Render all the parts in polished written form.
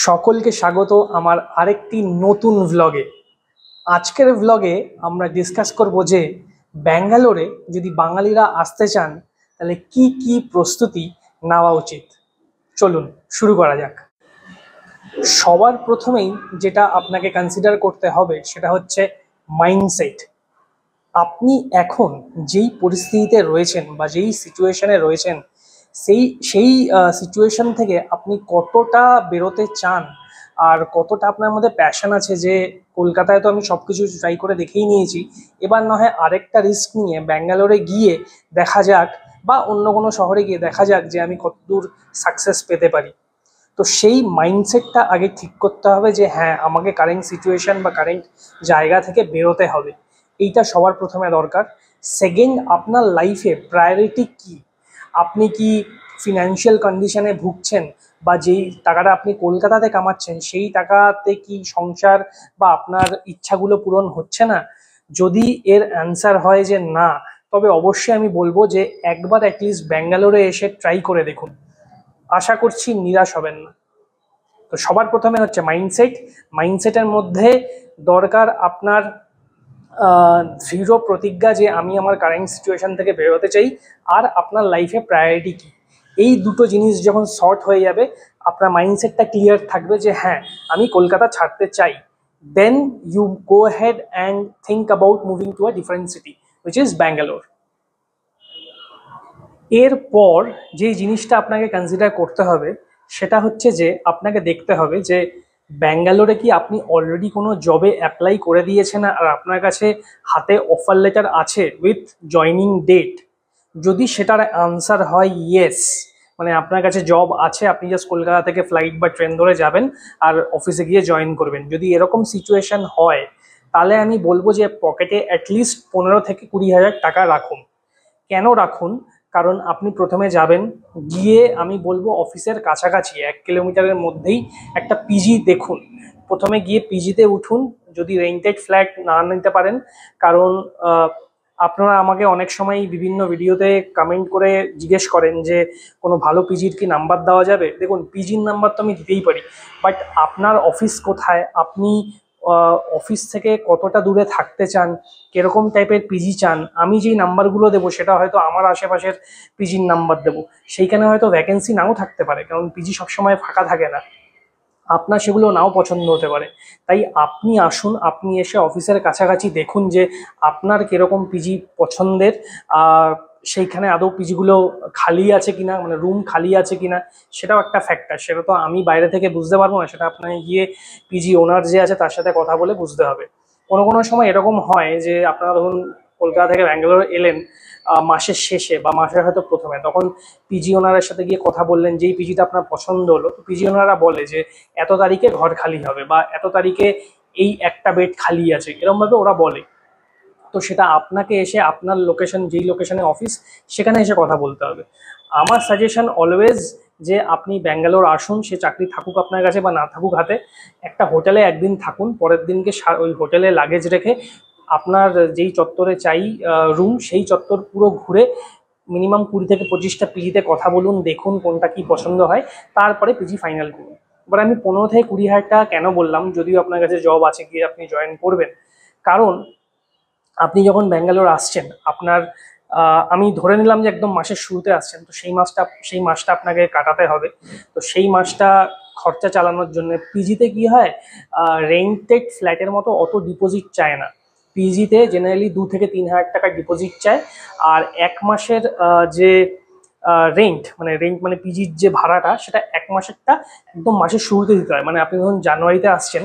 সকলকে স্বাগত আমার আরেকটি নতুন ভ্লগে। আজকের ভ্লগে আমরা ডিসকাস করব যে ব্যাঙ্গালোরে যদি বাঙালিরা আসতে চান তাহলে কি কি প্রস্তুতি নেওয়া উচিত। চলুন শুরু করা যাক। সবার প্রথমেই যেটা আপনাকে কনসিডার করতে হবে সেটা হচ্ছে মাইন্ডসেট। আপনি এখন যেই পরিস্থিতিতে রয়েছেন বা যেই সিচুয়েশনে রয়েছেন সেই সেই সিচুয়েশন থেকে আপনি কতটা বেরোতে চান আর কতটা আপনার মধ্যে প্যাশন আছে যে কলকাতায় তো আমি সব কিছু ট্রাই করে দেখেই নিয়েছি, এবার না হয় আরেকটা রিস্ক নিয়ে ব্যাঙ্গালোরে গিয়ে দেখা যাক বা অন্য কোনো শহরে গিয়ে দেখা যাক যে আমি কতদূর সাকসেস পেতে পারি। তো সেই মাইন্ডসেটটা আগে ঠিক করতে হবে যে হ্যাঁ, আমাকে কারেন্ট সিচুয়েশন বা কারেন্ট জায়গা থেকে বেরোতে হবে, এইটা সবার প্রথমে দরকার। সেকেন্ড, আপনার লাইফে প্রায়োরিটি কি? আপনি কি ফিনান্সিয়াল কন্ডিশনে ভুগছেন বা যেই টাকাটা আপনি কলকাতাতে কামাচ্ছেন সেই টাকাতে কি সংসার বা আপনার ইচ্ছাগুলো পূরণ হচ্ছে না? যদি এর অ্যান্সার হয় যে না, তবে অবশ্যই আমি বলবো যে একবার অ্যাটলিস্ট ব্যাঙ্গালোরে এসে ট্রাই করে দেখুন। আশা করছি নিরাশ হবেন না। তো সবার প্রথমে হচ্ছে মাইন্ডসেট। মাইন্ডসেটের মধ্যে দরকার আপনার দৃঢ় প্রতিজ্ঞা যে আমি আমার কারেন্ট সিচুয়েশন থেকে বেরোতে চাই, আর আপনার লাইফে প্রায়োরিটি কী। এই দুটো জিনিস যখন শর্ট হয়ে যাবে, আপনার মাইন্ডসেটটা ক্লিয়ার থাকবে যে হ্যাঁ, আমি কলকাতা ছাড়তে চাই, then you go head and think about moving to a different city which is Bangalore. এরপর যে জিনিসটা আপনাকে কনসিডার করতে হবে সেটা হচ্ছে যে আপনাকে দেখতে হবে যে ব্যাঙ্গালোরে কি আপনি অলরেডি কোনো জবে অ্যাপ্লাই করে দিয়েছেন আর আপনার কাছে হাতে অফার লেটার আছে উইথ জয়নিং ডেট। যদি সেটার আনসার হয় ইয়েস, মানে আপনার কাছে জব আছে, আপনি জাস্ট কলকাতা থেকে ফ্লাইট বা ট্রেন ধরে যাবেন আর অফিসে গিয়ে জয়েন করবেন, যদি এরকম সিচুয়েশন হয় তাহলে আমি বলবো যে পকেটে অ্যাটলিস্ট 15 থেকে 20 হাজার টাকা রাখুন। কেন রাখুন? কারণ আপনি প্রথমে যাবেন, গিয়ে আমি বলবো অফিসের কাছাকাছি 1 কিলোমিটারের মধ্যেই একটা পিজি দেখুন। প্রথমে গিয়ে পিজিতে উঠুন, যদি রেন্টেড ফ্ল্যাট না নিতে পারেন। কারণ আপনারা আমাকে অনেক সময় বিভিন্ন ভিডিওতে কমেন্ট করে জিজ্ঞেস করেন যে কোনো ভালো পিজির কি নাম্বার দেওয়া যাবে। দেখুন, পিজির নাম্বার তো আমি দিতেই পারি, বাট আপনার অফিস কোথায়, আপনি অফিস থেকে কতটা দূরে থাকতে চান, কিরকম টাইপের পিজি চান, আমি যেই নাম্বারগুলো দেবো সেটা হয়তো আমার আশেপাশের পিজির নাম্বার দেবো। সেইখানে হয়তো ভ্যাকেন্সি নাও থাকতে পারে, কারণ পিজি সবসময় ফাঁকা থাকে না, আপনার সেগুলো নাও পছন্দ হতে পারে। তাই আপনি আসুন, আপনি এসে অফিসের কাছাকাছি দেখুন যে আপনার কিরকম পিজি পছন্দের, সেইখানে আদৌ পিজিগুলো খালি আছে কিনা, মানে রুম খালি আছে কিনা, সেটাও একটা ফ্যাক্টর। সেটা তো আমি বাইরে থেকে বুঝতে পারবো না, সেটা আপনাকে গিয়ে পিজি ওনার যে আছে তার সাথে কথা বলে বুঝতে হবে। কোনো কোনো সময় এরকম হয় যে আপনারা ধরুন কলকাতা থেকে ব্যাঙ্গালোর এলেন মাসের শেষে বা মাসের হয়তো প্রথমে, তখন পিজি ওনারের সাথে গিয়ে কথা বললেন, যেই পিজিটা আপনার পছন্দ হলো, তো পিজি ওনারা বলে যে এত তারিখে ঘর খালি হবে বা এত তারিখে এই একটা বেড খালি আছে, এরকমভাবে ওরা বলে। তো সেটা আপনাকে এসে আপনার লোকেশন, যেই লোকেশনে অফিস, সেখানে এসে কথা বলতে হবে। আমার সাজেশন অলওয়েজ যে আপনি ব্যাঙ্গালোর আসুন, সে চাকরি থাকুক আপনার কাছে বা না থাকুক হাতে, একটা হোটেলে একদিন থাকুন, পরের দিনকে ওই হোটেলে লাগেজ রেখে আপনার যেই চত্বরে চাই রুম, সেই চত্বর পুরো ঘুরে মিনিমাম 20 থেকে 25টা পিজিতে কথা বলুন, দেখুন কোনটা কি পছন্দ হয়, তারপরে পিজি ফাইনাল করুন। এবার আমি 15 থেকে 20 হাজার টাকা কেন বললাম, যদিও আপনার কাছে জব আছে, গিয়ে আপনি জয়েন করবেন। কারণ আপনি যখন ব্যাঙ্গালোর আসছেন, আপনার আমি ধরে নিলাম যে একদম মাসের শুরুতে আসছেন, তো সেই মাসটা আপনাকে কাটাতে হবে। তো সেই মাসটা খরচা চালানোর জন্য পিজিতে কি হয়, রেন্টেড ফ্ল্যাটের মতো অত ডিপোজিট চায় না। পিজিতে জেনারেলি 2 থেকে 3 হাজার টাকা ডিপোজিট চায়, আর 1 মাসের যে রেন্ট মানে পিজির যে ভাড়াটা, সেটা 1 মাসেরটা একদম মাসের শুরুতে দিতে হয়। মানে আপনি ধরুন জানুয়ারিতে আসছেন,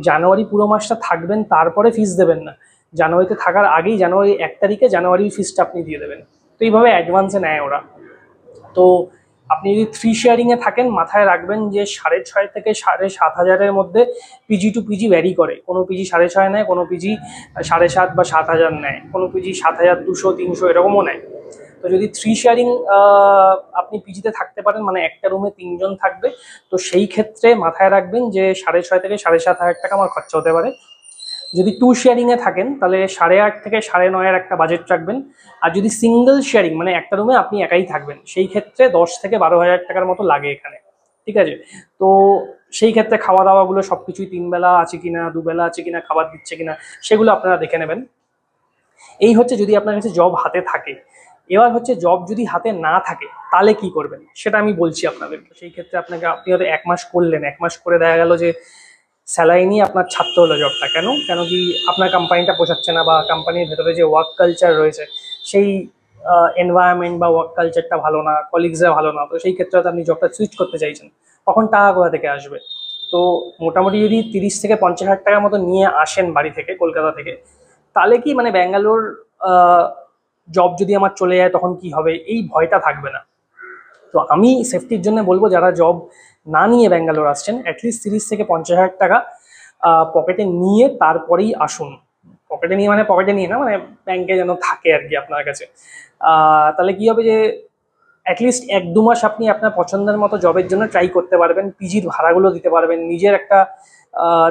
জানুয়ারি পুরো মাসটা থাকবেন, তারপরে ফিস দেবেন না। জানুয়ারিতে থাকার আগেই জানুয়ারি 1 তারিখে জানুয়ারির ফিসটা আপনি দিয়ে দেবেন। তো এইভাবে অ্যাডভান্সে নেয় ওরা। তো আপনি যদি 3 শেয়ারিংয়ে থাকেন, মাথায় রাখবেন যে 6.5 থেকে 7.5 হাজারের মধ্যে পিজি টু পিজি ভ্যারি করে। কোনো পিজি 6.5 নেয়, কোনো পিজি 7.5 বা 7 হাজার নেয়, কোনো পিজি 7,200 300 এরকমও নেয়। তো যদি 3 শেয়ারিং আপনি পিজিতে থাকতে পারেন, মানে একটা রুমে 3 জন থাকবে, তো সেই ক্ষেত্রে মাথায় রাখবেন যে 6.5 থেকে 7.5 হাজার টাকা আমার খরচা হতে পারে। যদি 2 শেয়ারিংয়ে থাকেন তাহলে 8.5 থেকে 9.5-এর একটা বাজেট রাখবেন। আর যদি সিঙ্গেল শেয়ারিং, মানে একটা রুমে আপনি একাই থাকবেন, সেই ক্ষেত্রে 10 থেকে 12 হাজার টাকার মতো লাগে এখানে। ঠিক আছে? তো সেই ক্ষেত্রে খাওয়া দাওয়াগুলো সবকিছুই 3 বেলা আছে কিনা, 2 বেলা আছে কিনা, খাবার দিচ্ছে কিনা, সেগুলো আপনারা দেখে নেবেন। এই হচ্ছে যদি আপনার কাছে জব হাতে থাকে। এবার হচ্ছে জব যদি হাতে না থাকে তাহলে কি করবেন সেটা আমি বলছি আপনাদের। সেই ক্ষেত্রে আপনি হয়তো 1 মাস করলেন, 1 মাস করে দেখা গেল যে স্যালারি নিয়ে আপনার ছাড়তে হলো জবটা। কেন? কেন কি আপনার কোম্পানিটা পোষাচ্ছে না, বা কোম্পানির ভেতরে যে ওয়ার্ক কালচার রয়েছে সেই এনভায়রনমেন্ট বা ওয়ার্ক কালচারটা ভালো না, কলিগসরা ভালো না, তো সেই ক্ষেত্রে হয়তো আপনি জবটা সুইচ করতে চাইছেন। তখন টাকা কোথা থেকে আসবে? তো মোটামুটি যদি 30 থেকে 50 হাজার টাকার মতো নিয়ে আসেন বাড়ি থেকে, কলকাতা থেকে, তাহলে কি মানে ব্যাঙ্গালোর জব যদি আমার চলে যায় তখন কি হবে, এই ভয়টা থাকবে না। তো আমি সেফটির জন্য বলবো, যারা জব না নিয়ে ব্যাঙ্গালোর আসছেন, অ্যাটলিস্ট 30 থেকে 50 হাজার টাকা পকেটে নিয়ে তারপরেই আসুন। পকেটে নিয়ে মানে পকেটে নিয়ে না, মানে ব্যাংকে যেন থাকে আর কি আপনার কাছে। তাহলে কি হবে যে অ্যাটলিস্ট 1-2 মাস আপনি আপনার পছন্দের মতো জবের জন্য ট্রাই করতে পারবেন, পিজির ভাড়াগুলো দিতে পারবেন, নিজের একটা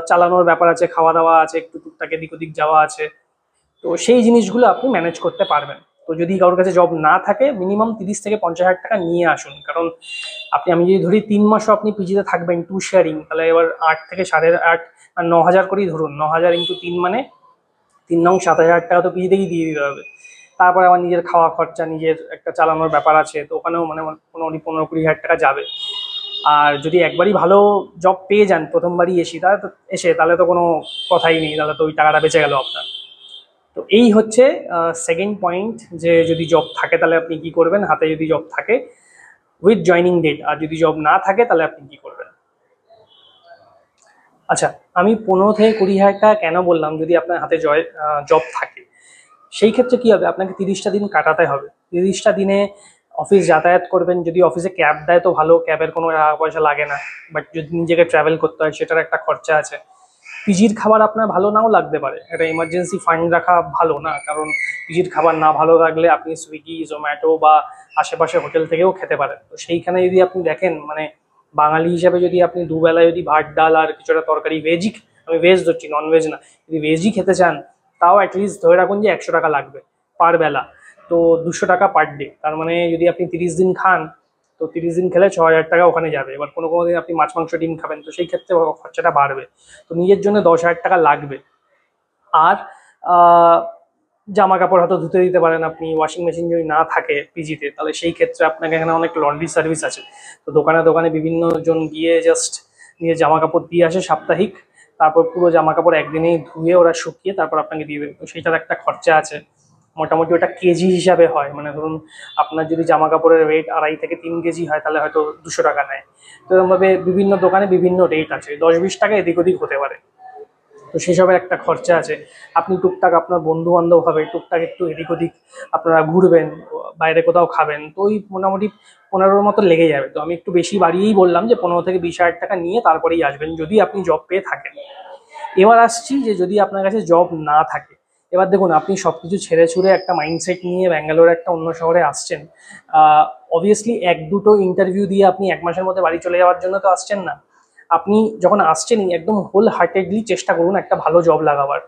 চালানোর ব্যাপার আছে, খাওয়া দাওয়া আছে, একটু টুকটাক এদিক ওদিক যাওয়া আছে, তো সেই জিনিসগুলো আপনি ম্যানেজ করতে পারবেন। তো যদি কারোর কাছে জব না থাকে, মিনিমাম 30 থেকে 50 হাজার টাকা নিয়ে আসুন। কারণ আমি যদি ধরি 3 মাসও আপনি পিজিতে থাকবেন টু শেয়ারিং, তাহলে এবার 8 থেকে 8.5 আর 9,000 করেই ধরুন, 9,000 × 3 মানে 3 9 7 হাজার টাকা তো পিজিতেই দিয়ে দিতে হবে। তারপরে আবার নিজের খাওয়া খরচা, নিজের একটা চালানোর ব্যাপার আছে, তো ওখানেও মানে মোটামুটি 15-20 হাজার টাকা যাবে। আর যদি একবারই ভালো জব পেয়ে যান প্রথমবারই তাহলে তো কোনো কথাই নেই, তাহলে তো ওই টাকাটা বেঁচে গেল আপনার। তো এই হচ্ছে সেকেন্ড পয়েন্ট, যে যদি জব থাকে তাহলে আপনি কি করবেন, হাতে যদি জব থাকে উইথ জয়নিং ডেট, আর যদি জব না থাকে তাহলে আপনি কি করবেন। আচ্ছা, আমি 15 থেকে 20 হাজার টাকা কেন বললাম যদি আপনার হাতে জব থাকে? সেই ক্ষেত্রে কি হবে, আপনাকে 30টা দিন কাটাতে হবে। 30টা দিনে অফিস যাতায়াত করবেন, যদি অফিসে ক্যাব দেয় তো ভালো, ক্যাবের কোনো টাকা পয়সা লাগে না। বাট যদি নিজেকে ট্রাভেল করতে হয় সেটার একটা খরচা আছে। পিজির খাবার আপনার ভালো নাও লাগতে পারে, একটা ইমার্জেন্সি ফান্ড রাখা ভালো না, কারণ পিজির খাবার না ভালো লাগলে আপনি সুইগি, জোম্যাটো বা আশেপাশে হোটেল থেকেও খেতে পারেন। তো সেইখানে যদি আপনি দেখেন, মানে বাঙালি হিসাবে যদি আপনি দুবেলা যদি ভাত ডাল আর কিছুটা তরকারি ভেজই, আমি ভেজ ধরছি, নন ভেজ না, যদি ভেজই খেতে চান, তাও অ্যাটলিস্ট ধরে রাখুন যে 100 টাকা লাগবে পার বেলা। তো 200 টাকা পার ডে, তার মানে যদি আপনি 30 দিন খান, তো 30 দিন খেলে 6,000 টাকা ওখানে যাবে। এবার কোনো কোনো দিন আপনি মাছ মাংস ডিম খাবেন, তো সেই ক্ষেত্রে খরচাটা বাড়বে। তো নিজের জন্য 10,000 টাকা লাগবে। আর জামা কাপড় হয়তো ধুতে দিতে পারেন আপনি, ওয়াশিং মেশিন যদি না থাকে পিজিতে, তাহলে সেই ক্ষেত্রে আপনাকে এখানে অনেক লন্ড্রি সার্ভিস আছে। তো দোকানে দোকানে বিভিন্ন জন গিয়ে জাস্ট নিজের জামা কাপড় দিয়ে আসে সাপ্তাহিক, তারপর পুরো জামা কাপড় একদিনেই ধুয়ে ওরা শুকিয়ে তারপর আপনাকে দিয়ে দেবে। তো সেইটার একটা খরচা আছে। মোটামুটি ওটা কেজি হিসাবে হয়, মানে ধরুন আপনার যদি জামা কাপড়ের ওয়েট 2.5 থেকে 3 কেজি হয়, তাহলে হয়তো 200 টাকা নেয়। তো এরকমভাবে বিভিন্ন দোকানে বিভিন্ন রেট আছে, 10-20 টাকা এদিক ওদিক হতে পারে। তো সেসবের একটা খরচা আছে। আপনি টুকটাক আপনার বন্ধু বান্ধব হবে, টুকটাক একটু এদিক ওদিক আপনারা ঘুরবেন, বাইরে কোথাও খাবেন, তো ওই মোটামুটি 15-র মতো লেগে যাবে। তো আমি একটু বেশি বাড়িয়েই বললাম যে 15 থেকে 20 হাজার টাকা নিয়ে তারপরেই আসবেন, যদি আপনি জব পেয়ে থাকেন। এবার আসছি যে যদি আপনার কাছে জব না থাকে। এবার দেখুন, আপনি সবকিছু ছেড়ে ছুড়ে একটা মাইন্ডসেট নিয়ে ব্যাঙ্গালোর একটা অন্য শহরে আসছেন। অবভিয়াসলি 1-2টো ইন্টারভিউ দিয়ে আপনি 1 মাসের মধ্যে বাড়ি চলে যাওয়ার জন্য তো আসছেন না। আপনি যখন আসছেনই একদম হোল হার্টেডলি চেষ্টা করুন একটা ভালো জব লাগাবার।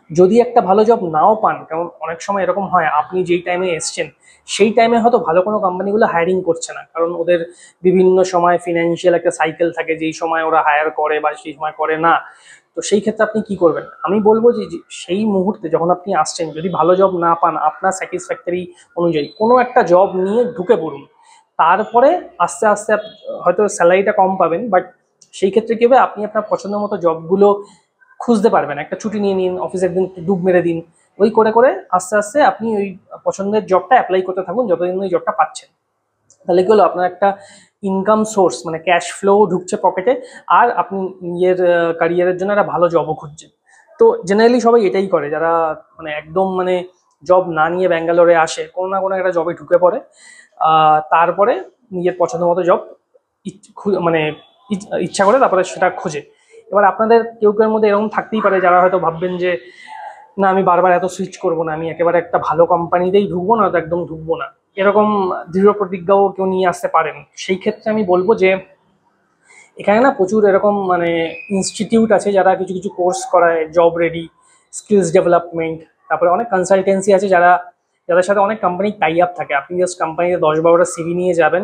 যদি একটা ভালো জব নাও পান, কারণ অনেক সময় এরকম হয় আপনি যেই টাইমে এসছেন সেই টাইমে হয়তো ভালো কোনো কোম্পানিগুলো হায়ারিং করছে না, কারণ ওদের বিভিন্ন সময় ফিনান্সিয়াল একটা সাইকেল থাকে, যেই সময় ওরা হায়ার করে বা সেই সময় করে না। তো সেই ক্ষেত্রে আপনি কি করবেন, আমি বলবো যে সেই মুহূর্তে যখন আপনি আসছেন, যদি ভালো জব না পান, আপনার স্যাটিসফ্যাক্টরি অনুযায়ী কোনো একটা জব নিয়ে ঢুকে পড়ুন। তারপরে আস্তে আস্তে হয়তো স্যালারিটা কম পাবেন, বাট সেই ক্ষেত্রে কি হবে, আপনি আপনার পছন্দের মতো জবগুলো খুঁজতে পারবেন। একটা ছুটি নিয়ে নিন, অফিসে একদিন ডুব মেরে দিন, ওই করে করে আস্তে আস্তে আপনি ওই পছন্দের জবটা অ্যাপ্লাই করতে থাকুন যতদিন ওই জবটা পাচ্ছেন। তাহলে কি হলো, আপনার একটা ইনকাম সোর্স মানে ক্যাশ ফ্লো ঢুকছে পকেটে, আর আপনি নিজের ক্যারিয়ারের জন্য একটা ভালো জবও খুঁজছেন। তো জেনারেলি সবাই এটাই করে, যারা মানে একদম মানে জব না নিয়ে ব্যাঙ্গালোরে আসে, কোনো না কোনো একটা জবে ঢুকে পড়ে, তারপরে নিজের পছন্দ মতো জব মানে ইচ্ছা করে তারপরে সেটা খোঁজে। এবার আপনাদের কেউ কেউর মধ্যে এরকম থাকতেই পারে যারা হয়তো ভাববেন যে না, আমি বারবার এত সুইচ করবো না, আমি একেবারে একটা ভালো কোম্পানিতেই ঢুকবো না, তো একদম ঢুকবো না, এরকম দৃঢ় প্রতিজ্ঞাও কেউ নিয়ে আসতে পারেন। সেই ক্ষেত্রে আমি বলবো যে এখানে না প্রচুর এরকম মানে ইনস্টিটিউট আছে যারা কিছু কিছু কোর্স করায়, জব রেডি, স্কিলস ডেভেলপমেন্ট, তারপরে অনেক কনসালটেন্সি আছে যারা যাদের সাথে অনেক কোম্পানি টাই আপ থাকে। আপনি জাস্ট কোম্পানিতে 10-12টা সিভি নিয়ে যাবেন,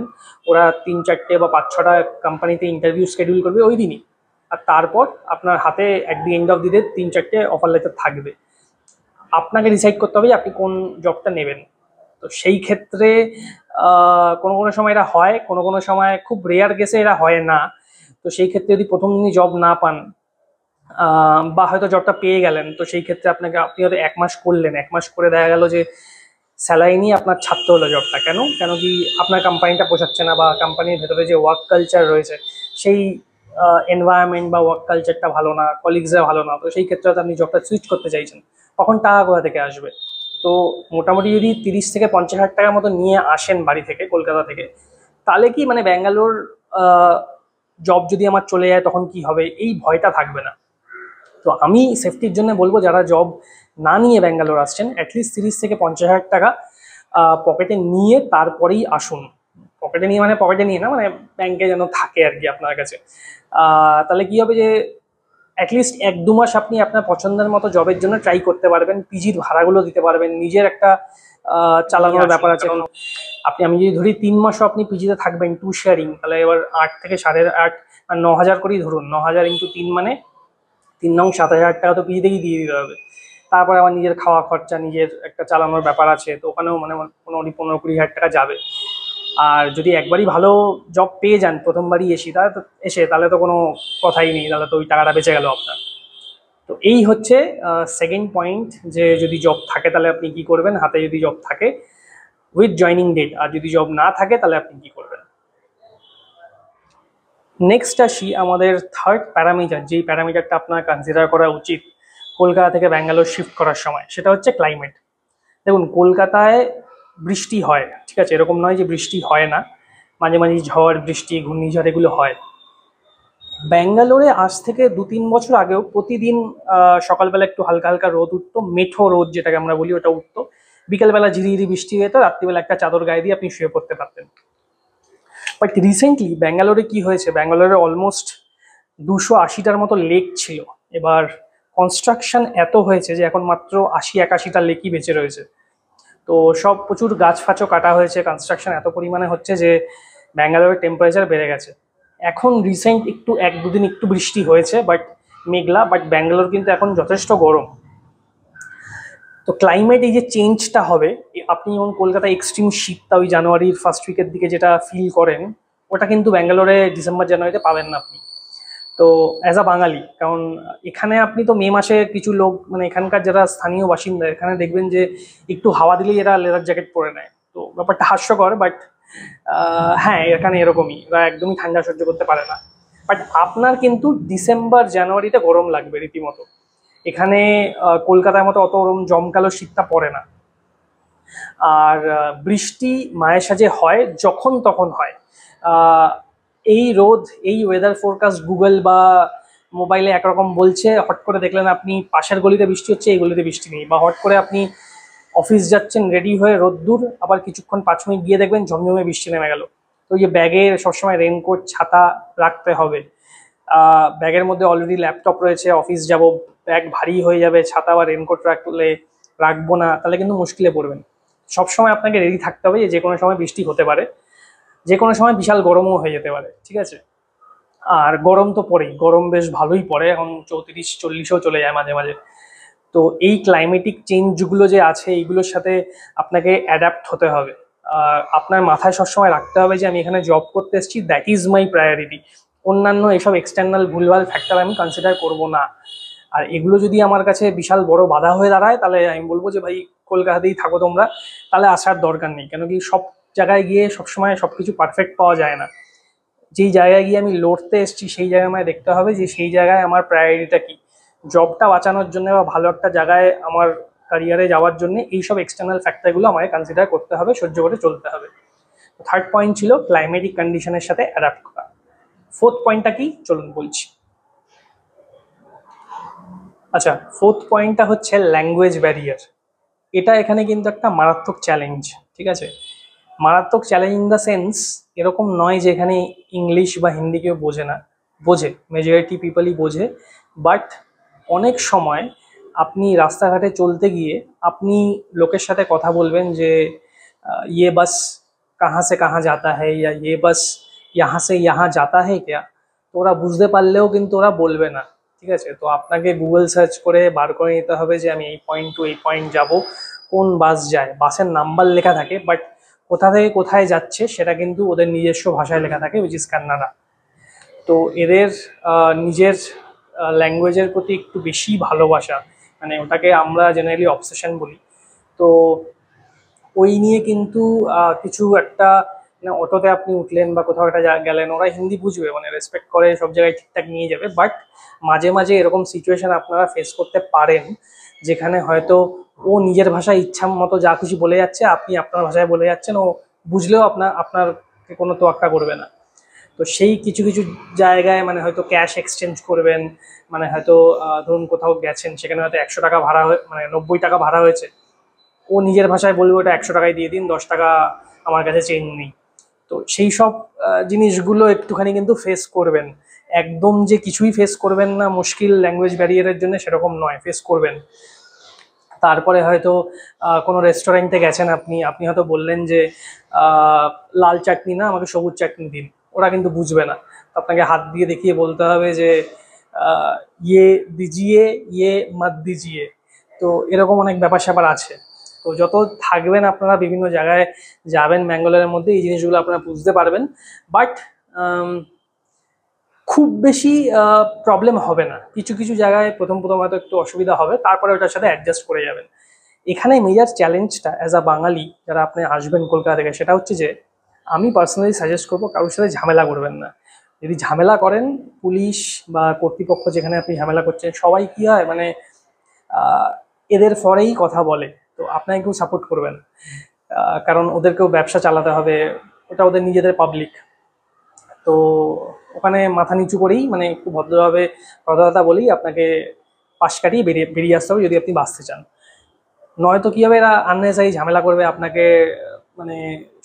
ওরা 3-4টে বা 5-6টা কোম্পানিতে ইন্টারভিউ শিডিউল করবে ওই দিনই, আর তারপর আপনার হাতে at the end of the day 3-4টে অফার লেটার থাকবে। আপনাকে ডিসাইড করতে হবে আপনি কোন জবটা নেবেন। তো সেই ক্ষেত্রে কোনো কোনো সময় এটা হয়, কোনো কোনো সময় খুব রেয়ার কেসে এটা হয় না। তো সেই ক্ষেত্রে যদি প্রথম দিনই জব না পান, বা হয়তো জবটা পেয়ে গেলেন, তো সেই ক্ষেত্রে আপনি হয়তো 1 মাস করলেন, 1 মাস করে দেখা গেল যে স্যালারি নিয়ে আপনার ছাড়তে হলো জবটা। কেন কেন কি আপনার কোম্পানিটা পোষাচ্ছে না, বা কোম্পানির ভেতরে যে ওয়ার্ক কালচার রয়েছে সেই এনভায়রনমেন্ট বা ওয়ার্ক কালচারটা ভালো না, কলিগসরা ভালো না, তো সেই ক্ষেত্রে হয়তো আপনি জবটা সুইচ করতে চাইছেন। তখন টাকা কোথা থেকে আসবে? তো মোটামুটি যদি 30 থেকে 50 হাজার টাকার মতো নিয়ে আসেন বাড়ি থেকে, কলকাতা থেকে, তাহলে কি মানে ব্যাঙ্গালোর জব যদি আমার চলে যায় তখন কি হবে, এই ভয়টা থাকবে না। তো আমি সেফটির জন্য বলবো যারা জব না নিয়ে ব্যাঙ্গালোর আসছেন, অ্যাটলিস্ট 30 থেকে 50 হাজার টাকা পকেটে নিয়ে তারপরেই আসুন। পকেটে নিয়ে মানে পকেটে নিয়ে না, মানে ব্যাংকে যেন থাকে আর কি আপনার কাছে। তাহলে কি হবে যে অ্যাটলিস্ট 1-2 মাস আপনি আপনার পছন্দের মতো জবের জন্য ট্রাই করতে পারবেন, পিজির ভাড়াগুলো দিতে পারবেন, নিজের একটা চালানোর ব্যাপার আছে। আমি যদি ধরি 3 মাসও আপনি পিজিতে থাকবেন টু শেয়ারিং, তাহলে এবার 8 থেকে 8.5 আর 9,000 করেই ধরুন, 9,000 ইন্টু 3 মানে 3 নং 7,000 টাকা তো পিজিতেই দিয়ে দিতে হবে। তারপরে আমার নিজের খাওয়া খরচা, নিজের একটা চালানোর ব্যাপার আছে, তো ওখানেও মানে মোটামুটি 15-20 হাজার টাকা যাবে। আর যদি একবারই ভালো জব পেয়ে যান প্রথমবারই তাহলে তো কোনো কথাই নেই, তাহলে তো ওই টাকাটা বেঁচে গেল আপনার। তো এই হচ্ছে সেকেন্ড পয়েন্ট, যে যদি জব থাকে তাহলে আপনি কি করবেন, হাতে যদি জব থাকে উইথ জয়নিং ডেট, আর যদি জব না থাকে তাহলে আপনি কি করবেন। নেক্সট আসি আমাদের থার্ড প্যারামিটার, যেই প্যারামিটারটা আপনার কনসিডার করা উচিত কলকাতা থেকে ব্যাঙ্গালোর শিফট করার সময়, সেটা হচ্ছে ক্লাইমেট। দেখুন, কলকাতায় বৃষ্টি হয়, ঠিক আছে, এরকম নয় যে বৃষ্টি হয় না, মাঝে মাঝে ঝড় বৃষ্টি ঘূর্ণিঝড় এগুলো হয়। ব্যাঙ্গালোরে আজ থেকে 2-3 বছর আগেও প্রতিদিন সকালবেলা একটু হালকা হালকা রোদ উঠতো, মেঠো রোদ যেটাকে আমরা বলি ওটা উঠতো, বিকেলবেলা ঝিরিঝিরি বৃষ্টি হতো, রাত্রিবেলা একটা চাদর গায়ে দিয়ে আপনি শুয়ে পড়তে পারতেন। বাট রিসেন্টলি ব্যাঙ্গালোরে কি হয়েছে, ব্যাঙ্গালোরে অলমোস্ট 280টার মতো লেক ছিল, এবার কনস্ট্রাকশন এত হয়েছে যে এখন মাত্র 80-81টা লেকই বেঁচে রয়েছে। তো সব প্রচুর গাছ ফাঁচও কাটা হয়েছে, কনস্ট্রাকশন এত পরিমাণে হচ্ছে যে ব্যাঙ্গালোরের টেম্পারেচার বেড়ে গেছে। এখন রিসেন্ট একটু 1-2 দিন একটু বৃষ্টি হয়েছে, বাট মেঘলা, বাট ব্যাঙ্গালোর কিন্তু এখন যথেষ্ট গরম। তো ক্লাইমেট এই যে চেঞ্জটা হবে, আপনি যেমন কলকাতায় এক্সট্রিম শীতটা ওই জানুয়ারির ফার্স্ট উইকের দিকে যেটা ফিল করেন, ওটা কিন্তু ব্যাঙ্গালোরে ডিসেম্বর জানুয়ারিতে পাবেন না আপনি। তো অ্যাজ আ বাঙালি, কারণ এখানে আপনি তো মে মাসে কিছু লোক মানে এখানকার যারা স্থানীয় বাসিন্দা, এখানে দেখবেন যে একটু হাওয়া দিলেই এরা লেদার জ্যাকেট পরে নেয়। তো ব্যাপারটা হাস্যকর, বাট হ্যাঁ এখানে এরকমই, এরা একদমই ঠান্ডা সহ্য করতে পারে না। বাট আপনার কিন্তু ডিসেম্বর জানুয়ারিতে গরম লাগবে রীতিমতো। এখানে কলকাতার মতো অত ওরম জমকালো শীতটা পড়ে না। আর বৃষ্টি মায়ের সাজে হয় যখন তখন হয়। আহ, এই রোদ, এই ওয়েদার ফোরকাস্ট গুগল বা মোবাইলে একরকম বলছে, হট করে দেখলেন আপনি পাশের গলিতে বৃষ্টি হচ্ছে, এই গলিতে বৃষ্টি নেই, বা হট করে আপনি অফিস যাচ্ছেন রেডি হয়ে রোদ্দুর, আবার কিছুক্ষণ 5 মিনিট গিয়ে দেখবেন ঝমঝমে বৃষ্টি নেমে গেল। তো ওই যে ব্যাগে সবসময় রেনকোট ছাতা রাখতে হবে। ব্যাগের মধ্যে অলরেডি ল্যাপটপ রয়েছে, অফিস যাব, ব্যাগ ভারী হয়ে যাবে, ছাতা বা রেনকোট রাখবো না, তাহলে কিন্তু মুশকিলে পড়বেন। সবসময় আপনাকে রেডি থাকতে হবে যে কোনো সময় বৃষ্টি হতে পারে, যে কোনো সময় বিশাল গরমও হয়ে যেতে পারে, ঠিক আছে। আর গরম তো পড়েই, গরম বেশ ভালোই পড়ে, এখন 34-40ও চলে যায় মাঝে মাঝে। তো এই ক্লাইমেটিক চেঞ্জগুলো যে আছে এইগুলোর সাথে আপনাকে অ্যাডাপ্ট হতে হবে। আপনার মাথায় সবসময় রাখতে হবে যে আমি এখানে জব করতে এসেছি, দ্যাট ইজ মাই প্রায়োরিটি। অন্যান্য এসব এক্সটার্নাল ভুলভাল ফ্যাক্টর আমি কনসিডার করব না। আর এগুলো যদি আমার কাছে বিশাল বড় বাধা হয়ে দাঁড়ায়, তাহলে আমি বলবো যে ভাই কলকাতাতেই থাকো তোমরা, তাহলে আসার দরকার নেই। কেন কি সব জায়গায় গিয়ে সবসময় সবকিছু পারফেক্ট পাওয়া যায় না। যেই জায়গায় গিয়ে আমি লড়তে এসেছি সেই জায়গায় আমায় দেখতে হবে যে সেই জায়গায় আমার প্রায়োরিটিটা কি। জবটা বাঁচানোর জন্য বা ভালো একটা জায়গায় আমার ক্যারিয়ারে যাওয়ার জন্য এইসব এক্সটার্নাল ফ্যাক্টরগুলো আমাকে কনসিডার করতে হবে, সহ্য করে চলতে হবে। থার্ড পয়েন্ট ছিল ক্লাইমেটিক কন্ডিশনের সাথে অ্যাডাপ্ট করা। ফোর্থ পয়েন্টটা কি চলুন বলছি। আচ্ছা, ফোর্থ পয়েন্টটা হচ্ছে ল্যাঙ্গুয়েজ ব্যারিয়ার। এটা এখানে কিন্তু একটা মারাত্মক চ্যালেঞ্জ, ঠিক আছে। মারাত্মক চ্যালেঞ্জ ইন দ্য সেন্স, এরকম নয় যে এখানে ইংলিশ বা হিন্দি কেউ বোঝে না, বোঝে, মেজরিটি পিপলই বোঝে। বাট অনেক সময় আপনি রাস্তাঘাটে চলতে গিয়ে আপনি লোকের সাথে কথা বলবেন যে ইয়ে বাস কাহা সে কাহা যাতা হ্যায়, ইয়া ইয়ে বাস ইহা সে ইহা যাতা হ্যায় ক্যা। তো ওরা বুঝতে পারলেও কিন্তু ওরা বলবে না, ঠিক আছে। তো আপনাকে গুগল সার্চ করে বার করে নিতে হবে যে আমি এই পয়েন্ট টু এই পয়েন্ট যাব, কোন বাস যায়, বাসের নাম্বার লেখা থাকে বাট কোথা থেকে কোথায় যাচ্ছে সেটা কিন্তু ওদের নিজস্ব ভাষায় লেখা থাকে, উইচ ইজ কান্নাডা। তো এদের নিজের ল্যাঙ্গুয়েজের প্রতি একটু বেশি ভালোবাসা, মানে ওটাকে আমরা জেনারেলি অবসেশন বলি। তো ওই নিয়ে কিন্তু কিছু একটা, মানে অটোতে আপনি উঠলেন বা কোথাও একটা গেলেন, ওরা হিন্দি বুঝবে, মানে রেসপেক্ট করে সব জায়গায় ঠিকঠাক নিয়ে যাবে। বাট মাঝে মাঝে এরকম সিচুয়েশন আপনারা ফেস করতে পারেন যেখানে হয়তো ও নিজের ভাষায় ইচ্ছা মতো যা খুশি বলে যাচ্ছে, আপনি আপনার ভাষায় বলে যাচ্ছেন, ও বুঝলেও আপনার কোনো তোয়াক্কা করবে না। তো সেই কিছু কিছু জায়গায় মানে হয়তো ক্যাশ এক্সচেঞ্জ করবেন, মানে হয়তো ধরুন কোথাও গেছেন, সেখানে হয়তো 100 টাকা ভাড়া মানে 90 টাকা ভাড়া হয়েছে, ও নিজের ভাষায় বলবে ওটা 100 টাকায় দিয়ে দিন, 10 টাকা আমার কাছে চেঞ্জ নেই। তো সেই সব জিনিসগুলো একটুখানি কিন্তু ফেস করবেন। একদম যে কিছুই ফেস করবেন না মুশকিল ল্যাঙ্গুয়েজ ব্যারিয়ারের জন্য সেরকম নয়, ফেস করবেন। তারপরে হয়তো কোনো রেস্টুরেন্টে গেছেন, আপনি আপনি হয়তো বললেন যে লাল চাটনি না, আমাকে সবুজ চাটনি দিন, ওরা কিন্তু বুঝবে না। তো আপনাকে হাত দিয়ে দেখিয়ে বলতে হবে যে আহ, ইয়ে দিজিয়ে, ইয়ে মত দিজিয়ে। তো এরকম অনেক ব্যাপার স্যাপার আছে। তো যত থাকবেন আপনারা বিভিন্ন জায়গায় যাবেন ব্যাঙ্গালোরের মধ্যে, এই জিনিসগুলো আপনারা বুঝতে পারবেন। বাট খুব বেশি প্রবলেম হবে না। কিছু কিছু জায়গায় প্রথম প্রথম হয়তো একটু অসুবিধা হবে, তারপরে ওটার সাথে অ্যাডজাস্ট করে যাবেন। এখানে মেজর চ্যালেঞ্জটা অ্যাজ আ বাঙালি যারা আপনি আসবেন কলকাতা থেকে, সেটা হচ্ছে যে আমি পার্সোনালি সাজেস্ট করবো কারোর সাথে ঝামেলা করবেন না। যদি ঝামেলা করেন, পুলিশ বা কর্তৃপক্ষ যেখানে আপনি ঝামেলা করছেন, সবাই কি হয় মানে আহ, এদের ফরেই কথা বলে। তো আপনাকে কেউ সাপোর্ট করবেন, কারণ ওদেরকেও ব্যবসা চালাতে হবে, ওটা ওদের নিজেদের পাবলিক। তো ওখানে মাথা নিচু করেই, মানে একটু ভদ্রভাবে ভদ্রতা বলেই আপনাকে পাশ কাটিয়ে বেরিয়ে বেরিয়ে আসতে হবে যদি আপনি বাঁচতে চান। নয়তো কি হবে, এরা আননেসারি ঝামেলা করবে আপনাকে, মানে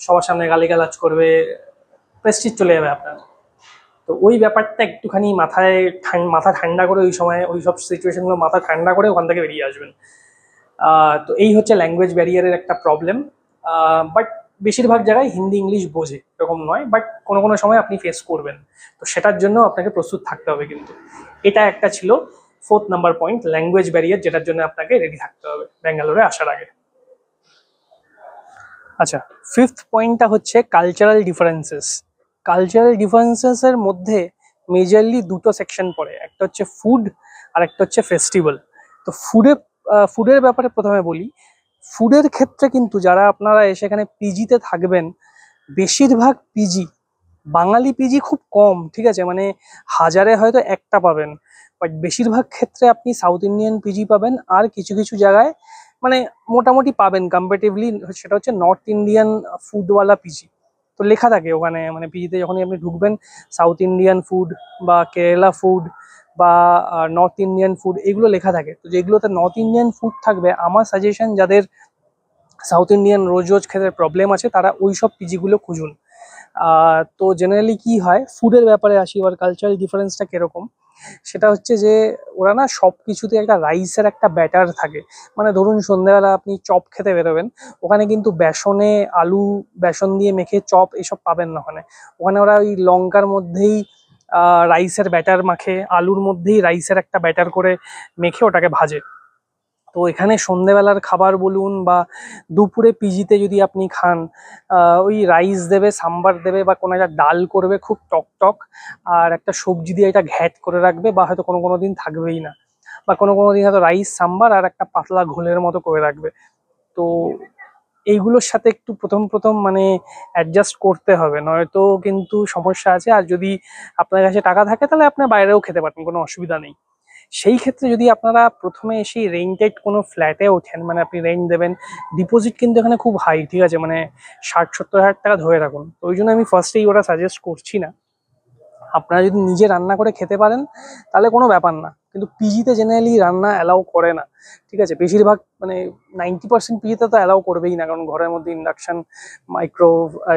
সবার সামনে গালিগালাজ করবে, প্রেস্টিজ চলে যাবে আপনার। তো ওই ব্যাপারটা একটুখানি মাথা ঠান্ডা করে ওই সময় ওই সব সিচুয়েশনগুলো মাথা ঠান্ডা করে ওখান থেকে বেরিয়ে আসবেন। তো এই হচ্ছে ল্যাঙ্গুয়েজ ব্যারিয়ারের একটা প্রবলেম। বাট বেশিরভাগ জায়গায় হিন্দি ইংলিশ বোঝে, এরকম নয়, বাট কোনো কোনো সময় আপনি ফেস করবেন। তো সেটার জন্য আপনাকে প্রস্তুত থাকতে হবে কিন্তু। এটা একটা ছিল 4th number point, language barrier, যেটার জন্য আপনাকে রেডি থাকতে হবে ব্যাঙ্গালোরে আসার আগে। আচ্ছা, 5th পয়েন্টটা হচ্ছে কালচারাল ডিফারেন্সেস। কালচারাল ডিফারেন্সেসের মধ্যে মেজরলি দুটো সেকশন পড়ে, একটা হচ্ছে ফুড আর একটা হচ্ছে ফেস্টিভ্যাল। তো ফুডের ব্যাপারে প্রথমে বলি। ফুডের ক্ষেত্রে কিন্তু যারা আপনারা এসে এখানে পিজিতে থাকবেন, বেশিরভাগ পিজি, বাঙালি পিজি খুব কম, ঠিক আছে, মানে হাজারে হয়তো একটা পাবেন। বাট বেশিরভাগ ক্ষেত্রে আপনি সাউথ ইন্ডিয়ান পিজি পাবেন, আর কিছু কিছু জায়গায় মানে মোটামুটি পাবেন কম্পারেটিভলি, সেটা হচ্ছে নর্থ ইন্ডিয়ান ফুডওয়ালা পিজি। তো লেখা থাকে ওখানে, মানে পিজিতে যখনই আপনি ঢুকবেন, সাউথ ইন্ডিয়ান ফুড বা কেরালা ফুড বা নর্থ ইন্ডিয়ান ফুড, এগুলো লেখা থাকে। তো যেগুলোতে নর্থ ইন্ডিয়ান ফুড থাকবে, আমার সাজেশন যাদের সাউথ ইন্ডিয়ান রোজ রোজ খেতে প্রবলেম আছে, তারা ওই সব পিজিগুলো খুঁজুন। তো জেনারেলি কি হয়, ফুডের ব্যাপারে আসি এবার, কালচারাল ডিফারেন্সটা কিরকম। সেটা হচ্ছে যে ওরা না সব কিছুতে একটা রাইসের একটা ব্যাটার থাকে। মানে ধরুন সন্ধ্যাবেলা আপনি চপ খেতে বেরোবেন, ওখানে কিন্তু বেসনে আলু, বেসন দিয়ে মেখে চপ এসব পাবেন না ওখানে। ওখানে ওরা ওই লঙ্কার মধ্যেই রাইসের ব্যাটার মাখে, আলুর মধ্যেই রাইসের একটা ব্যাটার করে মেখে ওটাকে ভাজে। তো এখানে সন্ধেবেলার খাবার বলুন বা দুপুরে পিজিতে যদি আপনি খান, ওই রাইস দেবে, সাম্বার দেবে, বা কোনো একটা ডাল করবে খুব টক টক, আর একটা সবজি দিয়ে এটা ঘ্যাট করে রাখবে, বা হয়তো কোনো কোনো দিন থাকবেই না, বা কোনো কোনো দিন হয়তো রাইস সাম্বার আর একটা পাতলা ঘোলের মতো করে রাখবে। তো এইগুলোর সাথে একটু প্রথম প্রথম মানে অ্যাডজাস্ট করতে হবে, নয়তো কিন্তু সমস্যা আছে। আর যদি আপনার কাছে টাকা থাকে তাহলে আপনার বাইরেও খেতে পারেন, কোনো অসুবিধা নেই। সেই ক্ষেত্রে যদি আপনারা প্রথমে এসে রেন্টেড কোনো ফ্ল্যাটে ওঠেন, মানে আপনি রেন্ট দেবেন, ডিপোজিট কিন্তু এখানে খুব হাই, ঠিক আছে, মানে 60-70 হাজার টাকা ধরে রাখুন। তো ওই জন্য আমি ফার্স্টেই ওরা সাজেস্ট করছি না। আপনারা যদি নিজে রান্না করে খেতে পারেন তাহলে কোনো ব্যাপার না, কিন্তু পিজিতে জেনারেলি রান্না অ্যালাউ করে না, ঠিক আছে। বেশিরভাগ মানে 90% পিজিতে তো অ্যালাউ করবেই না, কারণ ঘরের মধ্যে ইন্ডাকশন, মাইক্রো,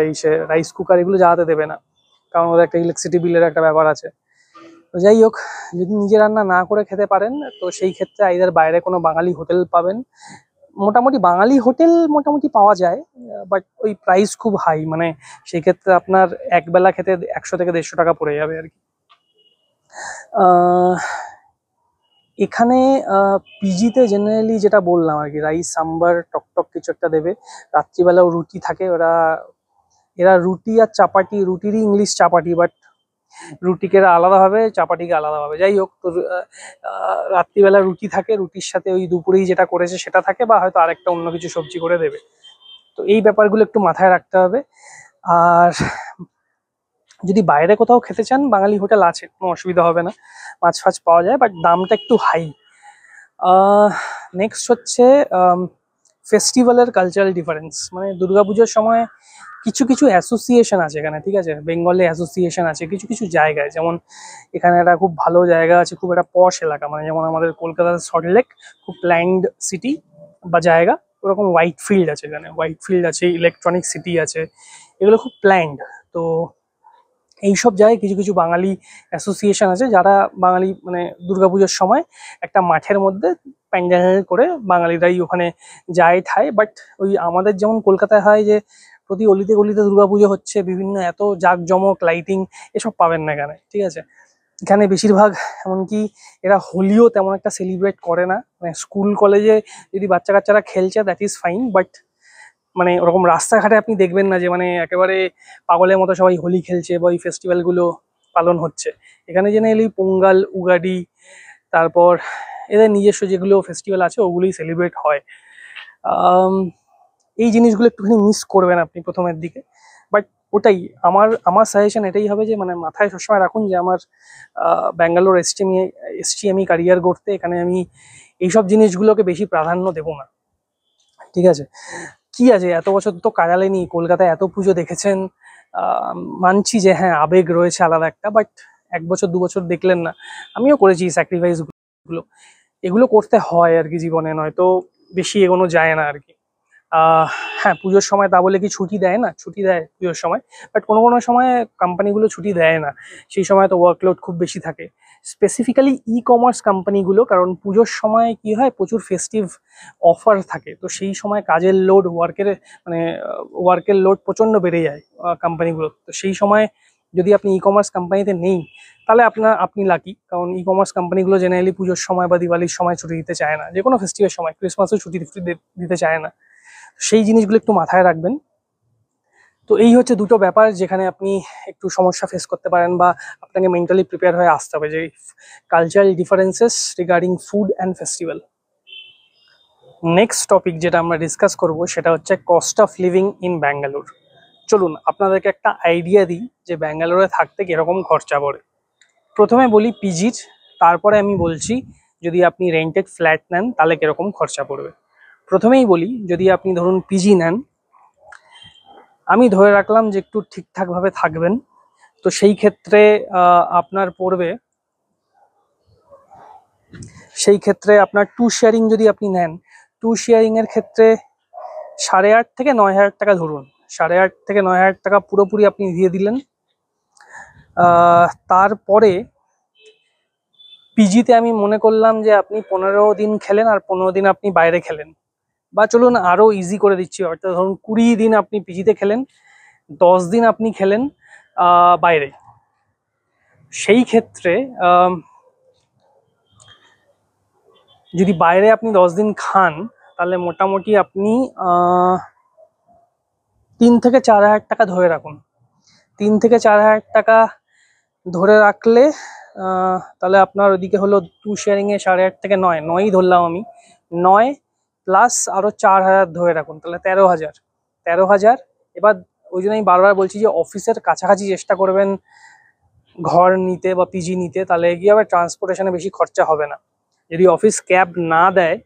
এই রাইস কুকার, এগুলো জ্বালাতে দেবে না, কারণ ওদের একটা ইলেকট্রিসিটি বিলের একটা ব্যাপার আছে। তো যাই হোক, যদি নিজে রান্না না করে খেতে পারেন তো সেই ক্ষেত্রে আইদার বাইরে কোনো বাঙালি হোটেল পাবেন। মোটামুটি বাঙালি হোটেল মোটামুটি পাওয়া যায়, বাট ওই প্রাইস খুব হাই, মানে সেই ক্ষেত্রে আপনার একবেলা খেতে 100 থেকে 150 টাকা পড়ে যাবে আর কি। আহ, এখানে পিজিতে জেনারেলি যেটা বললাম আর কি, রাইস সাম্বার টকটক কিছু একটা দেবে। রাত্রিবেলাও রুটি থাকে, এরা রুটি আর চাপাটি, রুটিরই ইংলিশ চাপাটি, বাট রুটিকে আলাদাভাবে চাপাটিকে আলাদাভাবে, যাই হোক। তো রাত্রিবেলা রুটি থাকে, রুটির সাথে ওই দুপুরেই যেটা করেছে সেটা থাকে, বা হয়তো আরেকটা অন্য কিছু সবজি করে দেবে। তো এই ব্যাপারগুলো একটু মাথায় রাখতে হবে। আর যদি বাইরে কোথাও খেতে চান, বাঙালি হোটেল আছে, কোনো অসুবিধা হবে না, মাছ ফাছ পাওয়া যায়, বাট দামটা একটু হাই। নেক্সট হচ্ছে ফেস্টিভ্যালের কালচারাল ডিফারেন্স, মানে দুর্গাপুজোর সময় কিছু কিছু অ্যাসোসিয়েশন আছে এখানে, ঠিক আছে, বেঙ্গলে অ্যাসোসিয়েশন আছে কিছু কিছু জায়গায়। যেমন এখানে একটা খুব ভালো জায়গা আছে, খুব একটা পশ এলাকা, মানে যেমন আমাদের কলকাতার সল্টলেক, খুব প্ল্যান্ড সিটি বা জায়গা, ওরকম হোয়াইট ফিল্ড আছে এখানে, হোয়াইট ফিল্ড আছে, ইলেকট্রনিক সিটি আছে, এগুলো খুব প্ল্যান্ড। তো এইসব জায়গায় কিছু কিছু বাঙালি অ্যাসোসিয়েশন আছে, যারা বাঙালি মানে দুর্গাপুজোর সময় একটা মাঠের মধ্যে প্যান্ডেল করে বাঙালিরাই ওখানে যায় ঠায়। বাট ওই আমাদের যেমন কলকাতায় হয় যে প্রতি অলিতে গলিতে দুর্গাপুজো হচ্ছে, বিভিন্ন এত জাঁকজমক লাইটিং, এসব পাবেন না এখানে, ঠিক আছে। এখানে বেশিরভাগ, এমনকি এরা হোলিও তেমন একটা সেলিব্রেট করে না, মানে স্কুল কলেজে যদি বাচ্চা কাচ্চারা খেলছে দ্যাট ইজ ফাইন, বাট মানে ওরকম রাস্তাঘাটে আপনি দেখবেন না যে মানে একেবারে পাগলের মতো সবাই হোলি খেলছে বা ওই ফেস্টিভ্যাল গুলো পালন হচ্ছে। এখানে জেনারেলি পোঙ্গাল, উগাডি, তারপর এদের নিজস্ব যেগুলো ফেস্টিভ্যাল আছে ওগুলোই সেলিব্রেট হয়। আম, এই জিনিসগুলো একটুখানি মিস করবেন আপনি প্রথমের দিকে, বাট ওটাই আমার আমার সাজেশন এটাই হবে যে মানে মাথায় সবসময় রাখুন যে আমার ব্যাঙ্গালোর এসছি আমি ক্যারিয়ার করতে, এখানে আমি এইসব জিনিসগুলোকে বেশি প্রাধান্য দেবো না, ঠিক আছে। কি আছে, এত বছর তো কাটালেনি, কলকাতায় এত পুজো দেখেছেন, মানছি যে হ্যাঁ আবেগ রয়েছে আলাদা একটা, বাট 1 বছর 2 বছর দেখলেন না, আমিও করেছি স্যাক্রিফাইস গুলো, এগুলো করতে হয় আর কি জীবনে, নয়তো বেশি এগোনো যায় না আর কি। হ্যাঁ, পুজোর সময় তা বলে কি ছুটি দেয় না, ছুটি দেয় পুজোর সময়, বাট কোনো কোনো সময় কোম্পানিগুলো ছুটি দেয় না, সেই সময় তো ওয়ার্কলোড খুব বেশি থাকে, স্পেসিফিক্যালি ই কমার্স কোম্পানিগুলো, কারণ পুজোর সময় কি হয় প্রচুর ফেস্টিভ অফার থাকে, তো সেই সময় কাজের লোড, মানে ওয়ার্কের লোড প্রচণ্ড বেড়ে যায় কোম্পানিগুলো। তো সেই সময় যদি আপনি ই কমার্স কোম্পানিতে নেই, তাহলে আপনি লাকি, কারণ ই কমার্স কোম্পানিগুলো জেনারেলি পুজোর সময় বা দিওয়ালির সময় ছুটি দিতে চায় না, যে কোনো ফেস্টিভের সময়, ক্রিসমাসও ছুটি দিতে চায় না, সেই জিনিসগুলো একটু মাথায় রাখবেন। তো এই হচ্ছে দুটো ব্যাপার যেখানে আপনি একটু সমস্যা ফেস করতে পারেন, বা আপনাকে মেন্টালি প্রিপেয়ার হয়ে আসতে হবে, যে cultural differences regarding food and festival. Next topic যেটা আমরা ডিসকাস করব সেটা হচ্ছে cost of living in Bangalore. চলুন আপনাদেরকে একটা আইডিয়া দিই যে ব্যাঙ্গালোরে থাকতে কিরকম খরচা পড়ে। প্রথমে বলি পিজির, তারপরে আমি বলছি যদি আপনি রেন্টেড ফ্ল্যাট নেন তাহলে কিরকম খরচা পড়বে। প্রথমেই বলি, যদি আপনি ধরুন পিজি নেন, আমি ধরে রাখলাম যে একটু ঠিকঠাকভাবে থাকবেন, তো সেই ক্ষেত্রে আপনার পড়বে, সেই ক্ষেত্রে আপনার টু শেয়ারিং যদি আপনি নেন, টু শেয়ারিং এর ক্ষেত্রে 8,500 থেকে 9,000 টাকা ধরুন, 8,500 থেকে 9,000 টাকা পুরোপুরি আপনি দিয়ে দিলেন। তারপরে পিজিতে আমি মনে করলাম যে আপনি 15 দিন খেলেন আর 15 দিন আপনি বাইরে খেলেন, বা চলুন আরো ইজি করে দিচ্ছি, অর্থাৎ ধরুন 20 দিন আপনি পিজিতে খেলেন, 10 দিন আপনি খেলেন বাইরে। সেই ক্ষেত্রে যদি বাইরে আপনি 10 দিন খান, তাহলে মোটামুটি আপনি 3 থেকে 4,000 টাকা ধরে রাখুন। 3 থেকে 4,000 টাকা ধরে রাখলে তাহলে আপনার ওদিকে হলো টু শেয়ারিং এ 8,500 থেকে 9 ধরলাম আমি, 9 প্লাস আরো 4,000 ধরে রাখুন, তাহলে 13,000। 13,000, এবার ওই জন্য আমি বারবার বলছি যে অফিসের কাছাকাছি চেষ্টা করবেন ঘর নিতে বা পিজি নিতে, তাহলে গিয়ে আবার ট্রান্সপোর্টেশনে বেশি খরচা হবে না। যদি অফিস ক্যাব না দেয়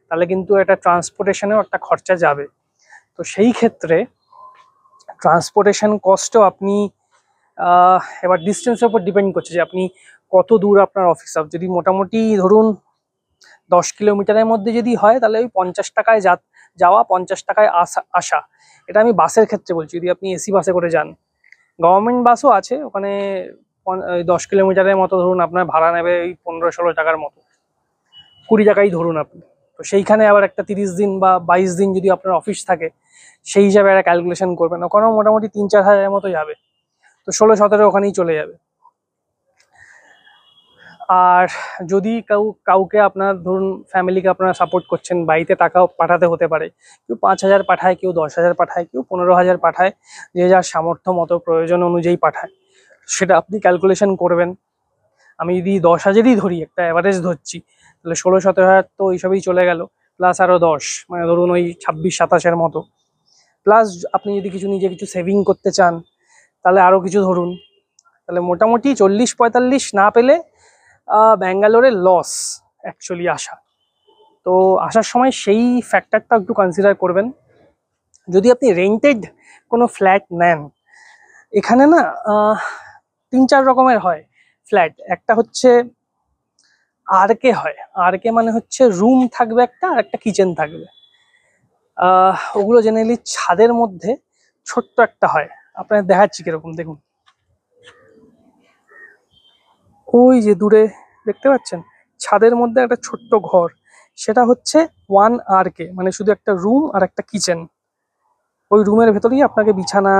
তাহলে কিন্তু একটা ট্রান্সপোর্টেশনেও একটা খরচা যাবে, তো সেই ক্ষেত্রে ট্রান্সপোর্টেশন কস্টও আপনি এবার ডিস্টেন্সের উপর ডিপেন্ড করছে যে আপনি কত দূর আপনার অফিস। যদি মোটামুটি ধরুন 10 কিলোমিটারের মধ্যে যদি হয়, তাহলে ওই 50 টাকায় যাওয়া, 50 টাকায় আসা। এটা আমি বাসের ক্ষেত্রে বলছি, যদি আপনি এসি বাসে করে যান। গভর্নমেন্ট বাসও আছে ওখানে, ওই 10 কিলোমিটারের মতো ধরুন আপনার ভাড়া নেবে ওই 15-16 টাকার মতো, 20 টাকাই ধরুন আপনি। তো সেইখানে আবার একটা 30 দিন বা 22 দিন যদি আপনার অফিস থাকে, সেই হিসাবে একটা ক্যালকুলেশন করবেন, ওখানে মোটামুটি 3-4 হাজারের মতো যাবে। তো 16-17 ওখানেই চলে যাবে। আর যদি কাউকে আপনার ধরুন ফ্যামিলিকে আপনারা সাপোর্ট করছেন, বাড়িতে টাকাও পাঠাতে হতে পারে, কেউ 5,000 পাঠায়, কেউ 10,000 পাঠায়, কেউ 15,000 পাঠায়, যে যার সামর্থ্য মতো প্রয়োজন অনুযায়ী পাঠায়, সেটা আপনি ক্যালকুলেশন করবেন। আমি যদি 10,000ই ধরি, একটা অ্যাভারেজ ধরছি, তাহলে 16-17 হাজার তো এইসবই চলে গেল, প্লাস আরও 10, মানে ধরুন ওই 26-27-এর মতো, প্লাস আপনি যদি নিজে কিছু সেভিং করতে চান তাহলে আরও কিছু ধরুন, তাহলে মোটামুটি 40-45 না পেলে ব্যাঙ্গালোরে লস অ্যাকচুয়ালি আসা। তো আসার সময় সেই ফ্যাক্টরটা একটু কনসিডার করবেন। যদি আপনি রেন্টেড কোনো ফ্ল্যাট নেন, এখানে না 3-4 রকমের হয় ফ্ল্যাট। একটা হচ্ছে আরকে হয়, আরকে মানে হচ্ছে রুম থাকবে একটা, আর একটা কিচেন থাকবে। ওগুলো জেনারেলি ছাদের মধ্যে ছোট্ট একটা হয়, আপনাদের দেখাচ্ছি কিরকম, দেখুন ওই যে দূরে দেখতে পাচ্ছেন ছাদের মধ্যে একটা ছোট্ট ঘর, সেটা হচ্ছে 1 RK, মানে শুধু একটা রুম আর একটা কিচেন। ওই রুমের ভেতরেই আপনাকে বিছানা,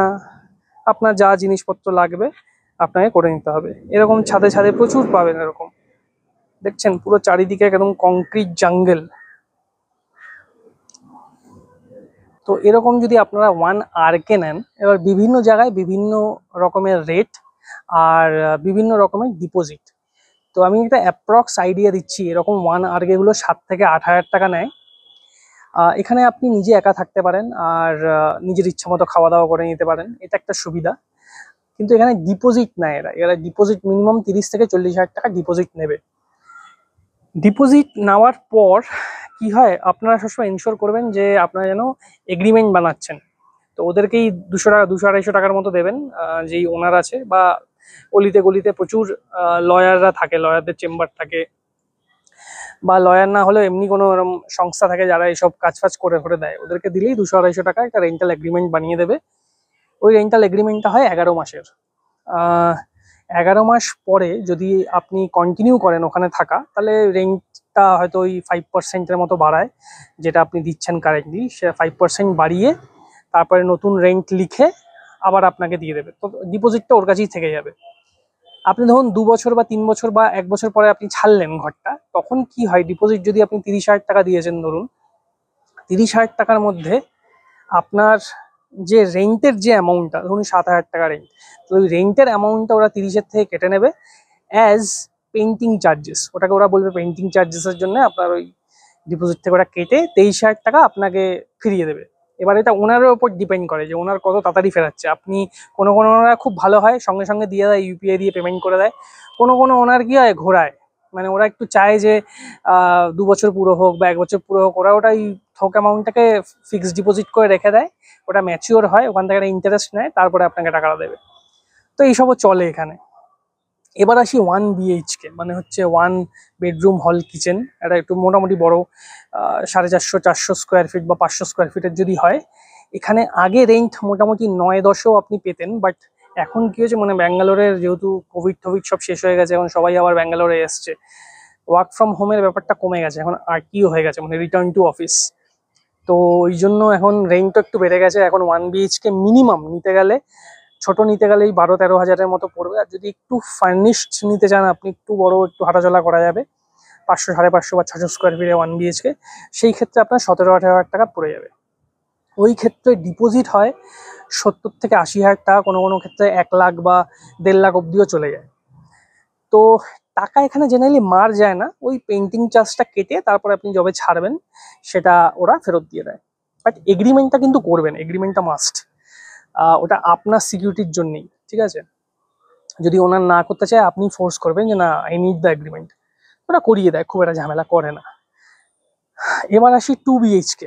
আপনার যা জিনিসপত্র লাগবে আপনাকে করে নিতে হবে। এরকম ছাদে ছাদে প্রচুর পাবেন এরকম, দেখছেন পুরো চারিদিকে একদম কংক্রিট জাঙ্গল। তো এরকম যদি আপনারা 1 RK নেন, এবার বিভিন্ন জায়গায় বিভিন্ন রকমের রেট আর বিভিন্ন রকমের ডিপোজিট। তো আমি একটা অ্যাপ্রক্স আইডিয়া দিচ্ছি, এরকম 1 RK গুলো 7 থেকে 8 হাজার টাকা নেয়। এখানে আপনি নিজে একা থাকতে পারেন, আর নিজের ইচ্ছা মতো খাওয়া দাওয়া করে নিতে পারেন, এটা একটা সুবিধা। কিন্তু এখানে ডিপোজিট নেয় এরা ডিপোজিট মিনিমাম 30 থেকে 40 হাজার টাকা ডিপোজিট নেবে। ডিপোজিট নেওয়ার পর কি হয়, আপনারা সবসময় ইনশিওর করবেন যে আপনারা যেন এগ্রিমেন্ট বানাচ্ছেন। তো ওদেরকেই 200 টাকা 200-250 টাকার মতো দেবেন, যেই ওনার আছে, বা অলিতে গলিতে প্রচুর লয়াররা থাকে, লয়ারদের চেম্বার থাকে, বা লয়ার না হলেও এমনি কোনো এরকম সংস্থা থাকে যারা এইসব কাজ ফাজ করে করে দেয়, ওদেরকে দিলেই 200-250 টাকা একটা রেন্টাল এগ্রিমেন্ট বানিয়ে দেবে। ওই রেন্টাল এগ্রিমেন্টটা হয় 11 মাসের। 11 মাস পরে যদি আপনি কন্টিনিউ করেন ওখানে থাকা, তাহলে রেন্টটা হয়তো ওই 5%-এর মতো বাড়ায়, যেটা আপনি দিচ্ছেন কারেন্টলি, সে 5% বাড়িয়ে তারপরে নতুন রেন্ট লিখে আবার আপনাকে দিয়ে দেবে। তো ডিপোজিটটা ওর কাছেই থেকে যাবে। আপনি ধরুন 2 বছর বা 3 বছর বা 1 বছর পরে আপনি ছাড়লেন ঘরটা, তখন কি হয়, ডিপোজিট যদি আপনি 30,000 টাকা দিয়েছেন ধরুন, 30,000 টাকার মধ্যে আপনার যে রেন্টের যে অ্যামাউন্টটা, ধরুন 7,000 টাকা রেন্ট, তো ওই রেন্টের অ্যামাউন্টটা ওরা 30-এর থেকে কেটে নেবে অ্যাজ পেন্টিং চার্জেস। ওটাকে ওরা বলবে পেন্টিং চার্জেসের জন্য আপনার ওই ডিপোজিট থেকে ওরা কেটে 23,000 টাকা আপনাকে ফিরিয়ে দেবে। এবার এটা ওনারের ওপর ডিপেন্ড করে যে ওনার কত তাড়াতাড়ি ফেরাচ্ছে। আপনি কোনো ওনারা খুব ভালো হয়, সঙ্গে সঙ্গে দিয়ে দেয়, ইউপিআই দিয়ে পেমেন্ট করে দেয়। কোনো ওনার কি হয়, ঘোরায়, মানে ওরা একটু চায় যে 2 বছর পুরো হোক বা 1 বছর পুরো হোক, ওরা ওটাই থোক অ্যামাউন্টটাকে ফিক্সড ডিপোজিট করে রেখে দেয়, ওটা ম্যাচিওর হয়, ওখান থেকে একটা ইন্টারেস্ট নেয়, তারপরে আপনাকে টাকাটা দেবে। তো এইসবও চলে এখানে। এবার আসি 1 BHK, মানে হচ্ছে 1 বেডরুম হল কিচেন, এটা একটু মোটামুটি বড়, 450-400 স্কোয়ার ফিট বা 500 স্কোয়ার ফিটের যদি হয়। এখানে আগে রেন্ট মোটামুটি 9-10ও আপনি পেতেন, বাট এখন কি হয়েছে, মানে ব্যাঙ্গালোরের যেহেতু কোভিড সব শেষ হয়ে গেছে, এখন সবাই আবার ব্যাঙ্গালোরে এসছে, ওয়ার্ক ফ্রম হোমের ব্যাপারটা কমে গেছে, এখন RTO হয়ে গেছে, মানে রিটার্ন টু অফিস। তো ওই জন্য এখন রেন্টও একটু বেড়ে গেছে। এখন 1 BHK মিনিমাম নিতে গেলে, ছোট নিতে গেলেই 12-13 হাজারের মতো পড়বে। আর যদি একটু ফার্নিশড নিতে চান আপনি, একটু বড়, একটু হাঁটাচলা করা যাবে, 500-550 বা 600 স্কোয়ার ফিটে 1 BHK, সেই ক্ষেত্রে আপনার 17-18 হাজার টাকা পড়ে যাবে। ওই ক্ষেত্রে ডিপোজিট হয় 70 থেকে 80 হাজার টাকা, কোনো ক্ষেত্রে 1 লাখ বা 1.5 লাখ অব্দিও চলে যায়। তো টাকা এখানে জেনারেলি মার যায় না, ওই পেন্টিং চার্জটা কেটে তারপরে আপনি যবে ছাড়বেন সেটা ওরা ফেরত দিয়ে দেয়। বাট এগ্রিমেন্টটা কিন্তু করবেন, এগ্রিমেন্টটা মাস্ট, ওটা আপনার সিকিউরিটির জন্যই, ঠিক আছে? যদি ওনার না করতে চায়, আপনি ফোর্স করবেন যে না, আই নিড দ্য এগ্রিমেন্ট, ওরা করিয়ে দেয়, খুব একটা ঝামেলা করে না। এবার আসি 2 BHK।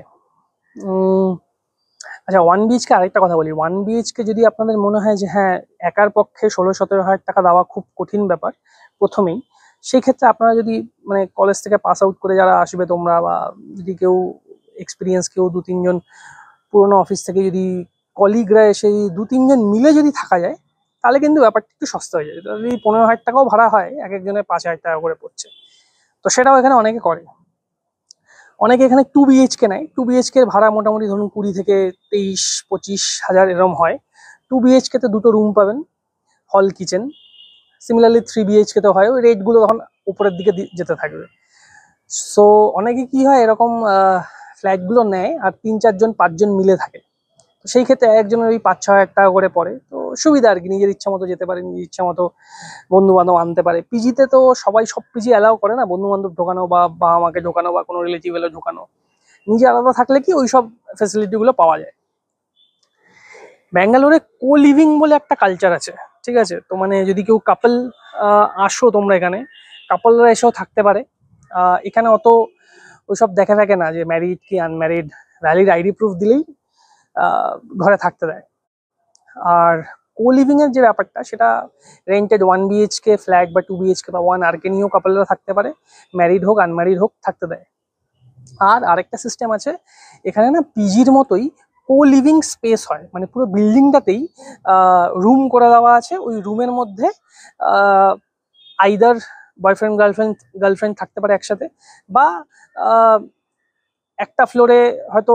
আচ্ছা, 1 BHK আরেকটা কথা বলি, 1 BHK যদি আপনাদের মনে হয় যে হ্যাঁ, একার পক্ষে 16-17 হাজার টাকা দেওয়া খুব কঠিন ব্যাপার প্রথমেই, সেই ক্ষেত্রে আপনারা যদি মানে কলেজ থেকে পাস আউট করে যারা আসবে তোমরা, বা যদি কেউ এক্সপিরিয়েন্স, কেউ 2-3 জন পুরোনো অফিস থেকে যদি কলিগরা এসে 2-3 জন মিলে যদি থাকা যায়, তাহলে কিন্তু ব্যাপারটা একটু সস্তা হয়ে যায়। যদি 15,000 টাকাও ভাড়া হয়, এক একজনের 5,000 টাকা করে পড়ছে। তো সেটাও এখানে অনেকে করে। অনেকে এখানে 2 বিএইচকে নেয়। 2 বিএইচকে এর ভাড়া মোটামুটি ধরুন 20 থেকে 23-25,000 এরম হয়। 2 বিএইচকে তে 2টো রুম পাবেন, হল কিচেন। সিমিলারলি 3 বিএইচকে তে হয়, ওই রেটগুলো তখন উপরের দিকে যেতে থাকবে। সো অনেকে কি হয়, এরকম ফ্ল্যাটগুলো নেয় আর 3-4 জন 5 জন মিলে থাকে। তো সেই ক্ষেত্রে একজনের ওই 5-6 হাজার টাকা করে পড়ে। তো সুবিধা আর কি, নিজের ইচ্ছা মতো যেতে পারে, নিজের ইচ্ছা মতো বন্ধু বান্ধব আনতে পারে। পিজিতে তো সবাই সব পিজি অ্যালাউ করে না, বন্ধু বান্ধব ঢোকানো বা বাবা মাকে ঢোকানো বা কোনো রিলেটিভ এলে ঢোকানো। নিজে আলাদা থাকলে কি ওই সব ফ্যাসিলিটি গুলো পাওয়া যায়। ব্যাঙ্গালোরে কো লিভিং বলে একটা কালচার আছে, ঠিক আছে? তো মানে যদি কেউ কাপল আসো তোমরা এখানে, কাপলরা এসেও থাকতে পারে। এখানে অত ওইসব দেখা থাকে না যে ম্যারিড কি আনম্যারিড, ভ্যালিড আইডি প্রুফ দিলেই ঘরে থাকতে দেয়। আর কো লিভিং এর যে ব্যাপারটা, সেটা রেন্টেড 1 বিএইচকে ফ্ল্যাট বা 2 বিএইচকে বা 1 আরকে নিয়েও কাপলরা থাকতে পারে, ম্যারিড হোক আনম্যারিড হোক থাকতে দেয়। আর আরেকটা সিস্টেম আছে এখানে না, পিজির মতোই কো লিভিং স্পেস হয়, মানে পুরো বিল্ডিংটাতেই রুম করে দেওয়া আছে। ওই রুমের মধ্যে আইদার বয়ফ্রেন্ড গার্লফ্রেন্ড থাকতে পারে একসাথে, বা একটা ফ্লোরে হয়তো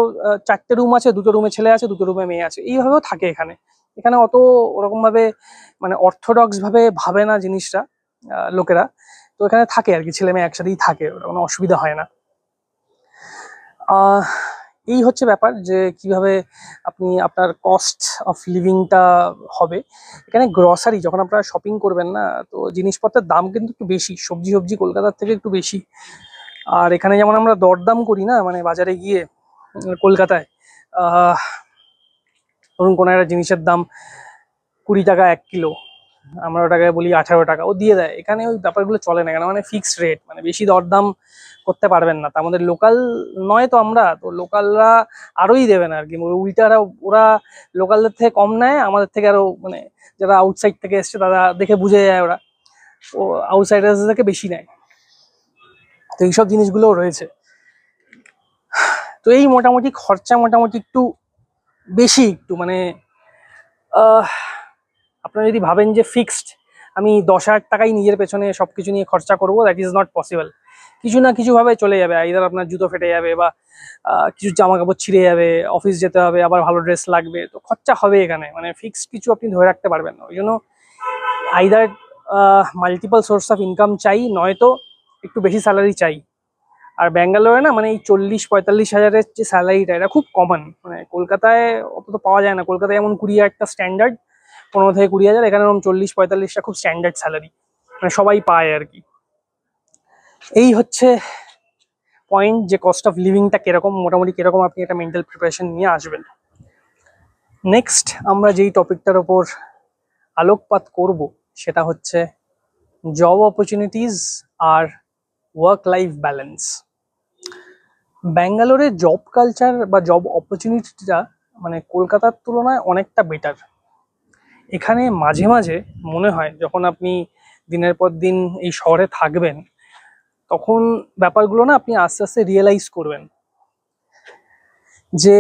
4টে রুম আছে, 2টো রুমে ছেলে আছে, 2টো রুমে মেয়ে আছে, এইভাবেও থাকে এখানে। এখানে অত ওরকম ভাবে মানে অর্থোডক্স ভাবে ভাবে না জিনিসটা লোকেরা। তো এখানে থাকে আর কি, ছেলে মেয়ে একসাথেই থাকে, ওটা কোনো অসুবিধা হয় না। এই হচ্ছে ব্যাপার যে কিভাবে আপনি আপনার কস্ট অফ লিভিংটা হবে। এখানে গ্রসারি যখন আপনারা শপিং করবেন না, তো জিনিসপত্রের দাম কিন্তু একটু বেশি, সবজি কলকাতার থেকে একটু বেশি। আর এখানে যেমন আমরা দরদাম করি না, মানে বাজারে গিয়ে কলকাতায় ধরুন কোনো একটা জিনিসের দাম 20 টাকা 1 কিলো, আমরা ওটাকে বলি 18 টাকা, ও দিয়ে দেয়। এখানে ওই ব্যাপারগুলো চলে না, কেন মানে ফিক্সড রেট, মানে বেশি দরদাম করতে পারবেন না। তা আমাদের লোকাল নয় তো, আমরা তো লোকালরা আরোই দেবে না আর কি, উল্টারা ওরা লোকালদের থেকে কম নেয়, আমাদের থেকে আরো মানে যারা আউটসাইড থেকে এসছে তারা দেখে বুঝে যায়, ওরা ও আউটসাইডার্স থেকে বেশি নেয়। তো এইসব জিনিসগুলোও রয়েছে। তো এই মোটামুটি খরচা মোটামুটি একটু বেশি, একটু মানে আপনারা যদি ভাবেন যে ফিক্সড আমি 10,000 টাকাই নিজের পেছনে সবকিছু নিয়ে খরচা করবো, দ্যাট ইজ নট পসিবল। কিছু না কিছু ভাবে চলে যাবে, আইদার আপনার জুতো ফেটে যাবে, বা কিছু জামা কাপড় ছিঁড়ে যাবে, অফিস যেতে হবে, আবার ভালো ড্রেস লাগবে, তো খরচা হবে এখানে। মানে ফিক্সড কিছু আপনি ধরে রাখতে পারবেন না। ওই জন্য either multiple source of income চাই, নয়তো একটু বেশি স্যালারি চাই। আর ব্যাঙ্গালোরে না মানে এই 40-45 হাজারের যে স্যালারিটা, এটা খুব কমন। মানে কলকাতায় অত তো পাওয়া যায় না। কলকাতায় যেমন 20,000 একটা স্ট্যান্ডার্ড, 15 থেকে 20,000, এখানে এরকম 40-45টা খুব স্ট্যান্ডার্ড স্যালারি, মানে সবাই পায় আর কি। এই হচ্ছে পয়েন্ট, যে কস্ট অফ লিভিংটা কিরকম, মোটামুটি কিরকম আপনি একটা মেন্টাল প্রিপারেশন নিয়ে আসবেন। নেক্সট আমরা যেই টপিকটার ওপর আলোকপাত করব সেটা হচ্ছে জব অপরচুনিটিস আর ওয়ার্ক লাইফ ব্যালেন্স। ব্যাঙ্গালোরে জব কালচার বা জব অপরচুনিটিটা মানে কলকাতার তুলনায় অনেকটা বেটার। এখানে মাঝে মাঝে মনে হয়, যখন আপনি দিনের পর দিন এই শহরে থাকবেন, তখন ব্যাপারগুলো না আপনি আস্তে আস্তে রিয়েলাইজ করবেন, যে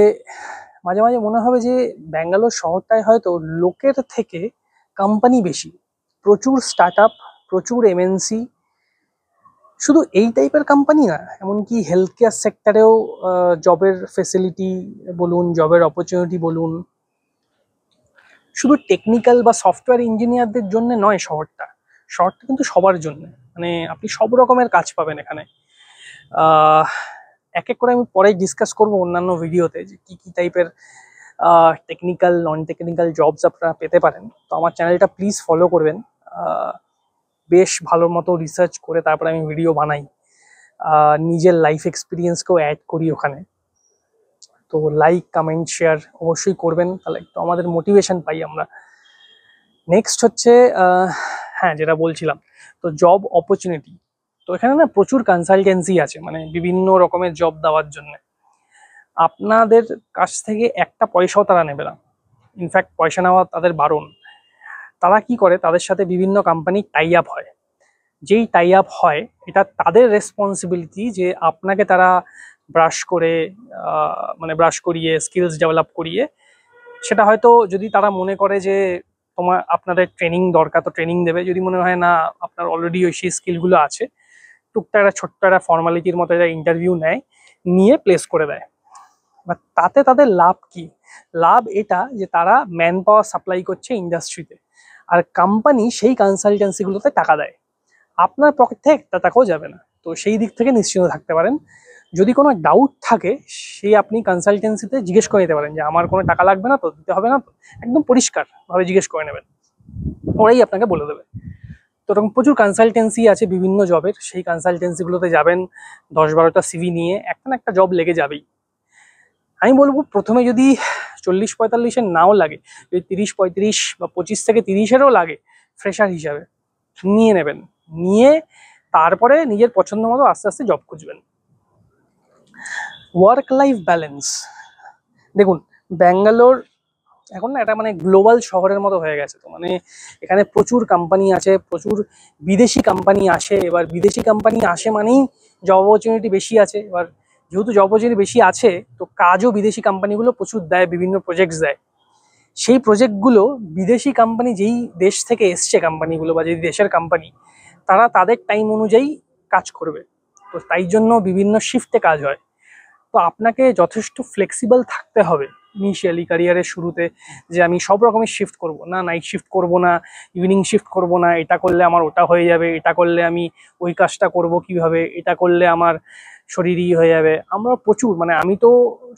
মাঝে মাঝে মনে হবে যে ব্যাঙ্গালোর শহরটায় হয়তো লোকের থেকে কোম্পানি বেশি, প্রচুর স্টার্ট আপ, প্রচুর এমএনসি। শুধু এই টাইপের কোম্পানি না, এমনকি হেলথ কেয়ার সেক্টরেও জবের ফেসিলিটি বলুন, জবের অপরচুনিটি বলুন, শুধু টেকনিক্যাল বা সফটওয়্যার ইঞ্জিনিয়ারদের জন্য নয় শহরটা, শহরটা কিন্তু সবার জন্য। মানে আপনি সব রকমের কাজ পাবেন এখানে। এক এক করে আমি পরে ডিসকাস করবো অন্যান্য ভিডিওতে, যে কি কি টাইপের টেকনিক্যাল নন টেকনিক্যাল জবস আপনারা পেতে পারেন। তো আমার চ্যানেলটা প্লিজ ফলো করবেন। বেশ ভালো মতো রিসার্চ করে তারপরে আমি ভিডিও বানাই, নিজের লাইফ এক্সপিরিয়েন্সকেও অ্যাড করি ওখানে। তো লাইক কমেন্ট শেয়ার অবশ্যই করবেন, তাহলে একটু আমাদের মোটিভেশন পাই আমরা। নেক্সট হচ্ছে হ্যাঁ, যেটা বলছিলাম, তো জব অপরচুনিটি। তো এখানে না প্রচুর কনসালটেন্সি আছে, মানে বিভিন্ন রকমের জব দেওয়ার জন্য। আপনাদের কাছ থেকে একটা পয়সাও তারা নেবে না, ইনফ্যাক্ট পয়সা নেওয়া তাদের বারণ। তারা কি করে, তাদের সাথে বিভিন্ন কোম্পানি টাই আপ হয়। যেই টাই আপ হয়, এটা তাদের রেসপন্সিবিলিটি যে আপনাকে তারা ব্রাশ করে মানে ব্রাশ করিয়ে স্কিলস ডেভেলপ করিয়ে, সেটা হয়তো যদি তারা মনে করে যে আপনাদের ট্রেনিং দরকার তো ট্রেনিং দেবে, যদি মনে হয় না আপনার অলরেডি ওই সেই স্কিলগুলো আছে, টুকটাক একটা ছোট্ট একটা ফর্মালিটির মতো একটা ইন্টারভিউ নেয়, নিয়ে প্লেস করে দেয়। বা তাতে তাদের লাভ কি? লাভ এটা যে তারা ম্যান পাওয়ার সাপ্লাই করছে ইন্ডাস্ট্রিতে, আর কোম্পানি সেই কনসালটেন্সিগুলোতে টাকা দেয়, আপনার পকেট থেকে একটা টাকাও যাবে না। তো সেই দিক থেকে নিশ্চিন্ত থাকতে পারেন। যদি কোনো ডাউট থাকে সেই আপনি কনসালটেন্সিতে জিজ্ঞেস করে নিতে পারেন যে আমার কোনো টাকা লাগবে না তো, দিতে হবে না তো, একদম পরিষ্কারভাবে জিজ্ঞেস করে নেবেন, ওরাই আপনাকে বলে দেবে। তো এরকম প্রচুর কনসালটেন্সি আছে বিভিন্ন জবের, সেই কনসালটেন্সিগুলোতে যাবেন, 10-12টা সিভি নিয়ে একটা না একটা জব লেগে যাবেই। আমি বলবো প্রথমে যদি 40-45-এর নাও লাগে, যদি 30-35 বা 25 থেকে 30-এরও লাগে ফ্রেশার হিসাবে, নিয়ে নেবেন। নিয়ে তারপরে নিজের পছন্দ মতো আস্তে আস্তে জব খুঁজবেন। ওয়ার্ক লাইফ ব্যালেন্স, দেখুন ব্যাঙ্গালোর এখন না এটা মানে গ্লোবাল শহরের মতো হয়ে গেছে। তো মানে এখানে প্রচুর কোম্পানি আছে, প্রচুর বিদেশি কোম্পানি আসে। এবার বিদেশি কোম্পানি আসে মানেই জব অপরচুনিটি বেশি আছে। এবার যেহেতু জব অপরচুনিটি বেশি আছে, তো কাজও বিদেশি কোম্পানিগুলো প্রচুর দেয়, বিভিন্ন প্রজেক্টস দেয়। সেই প্রজেক্টগুলো বিদেশি কোম্পানি যেই দেশ থেকে এসছে কোম্পানিগুলো, বা যেই দেশের কোম্পানি, তারা তাদের টাইম অনুযায়ী কাজ করবে। তো তাই জন্য বিভিন্ন শিফটে কাজ হয়। তো আপনাকে যথেষ্ট ফ্লেক্সিবল থাকতে হবে ইনিশিয়ালি ক্যারিয়ারের শুরুতে, যে আমি সব রকমের শিফট করব না, নাইট শিফট করব না, ইভিনিং শিফট করব না, এটা করলে আমার ওটা হয়ে যাবে, এটা করলে আমি ওই কাজটা করব কিভাবে, এটা করলে আমার শরীরই হয়ে যাবে। আমরা প্রচুর মানে আমি তো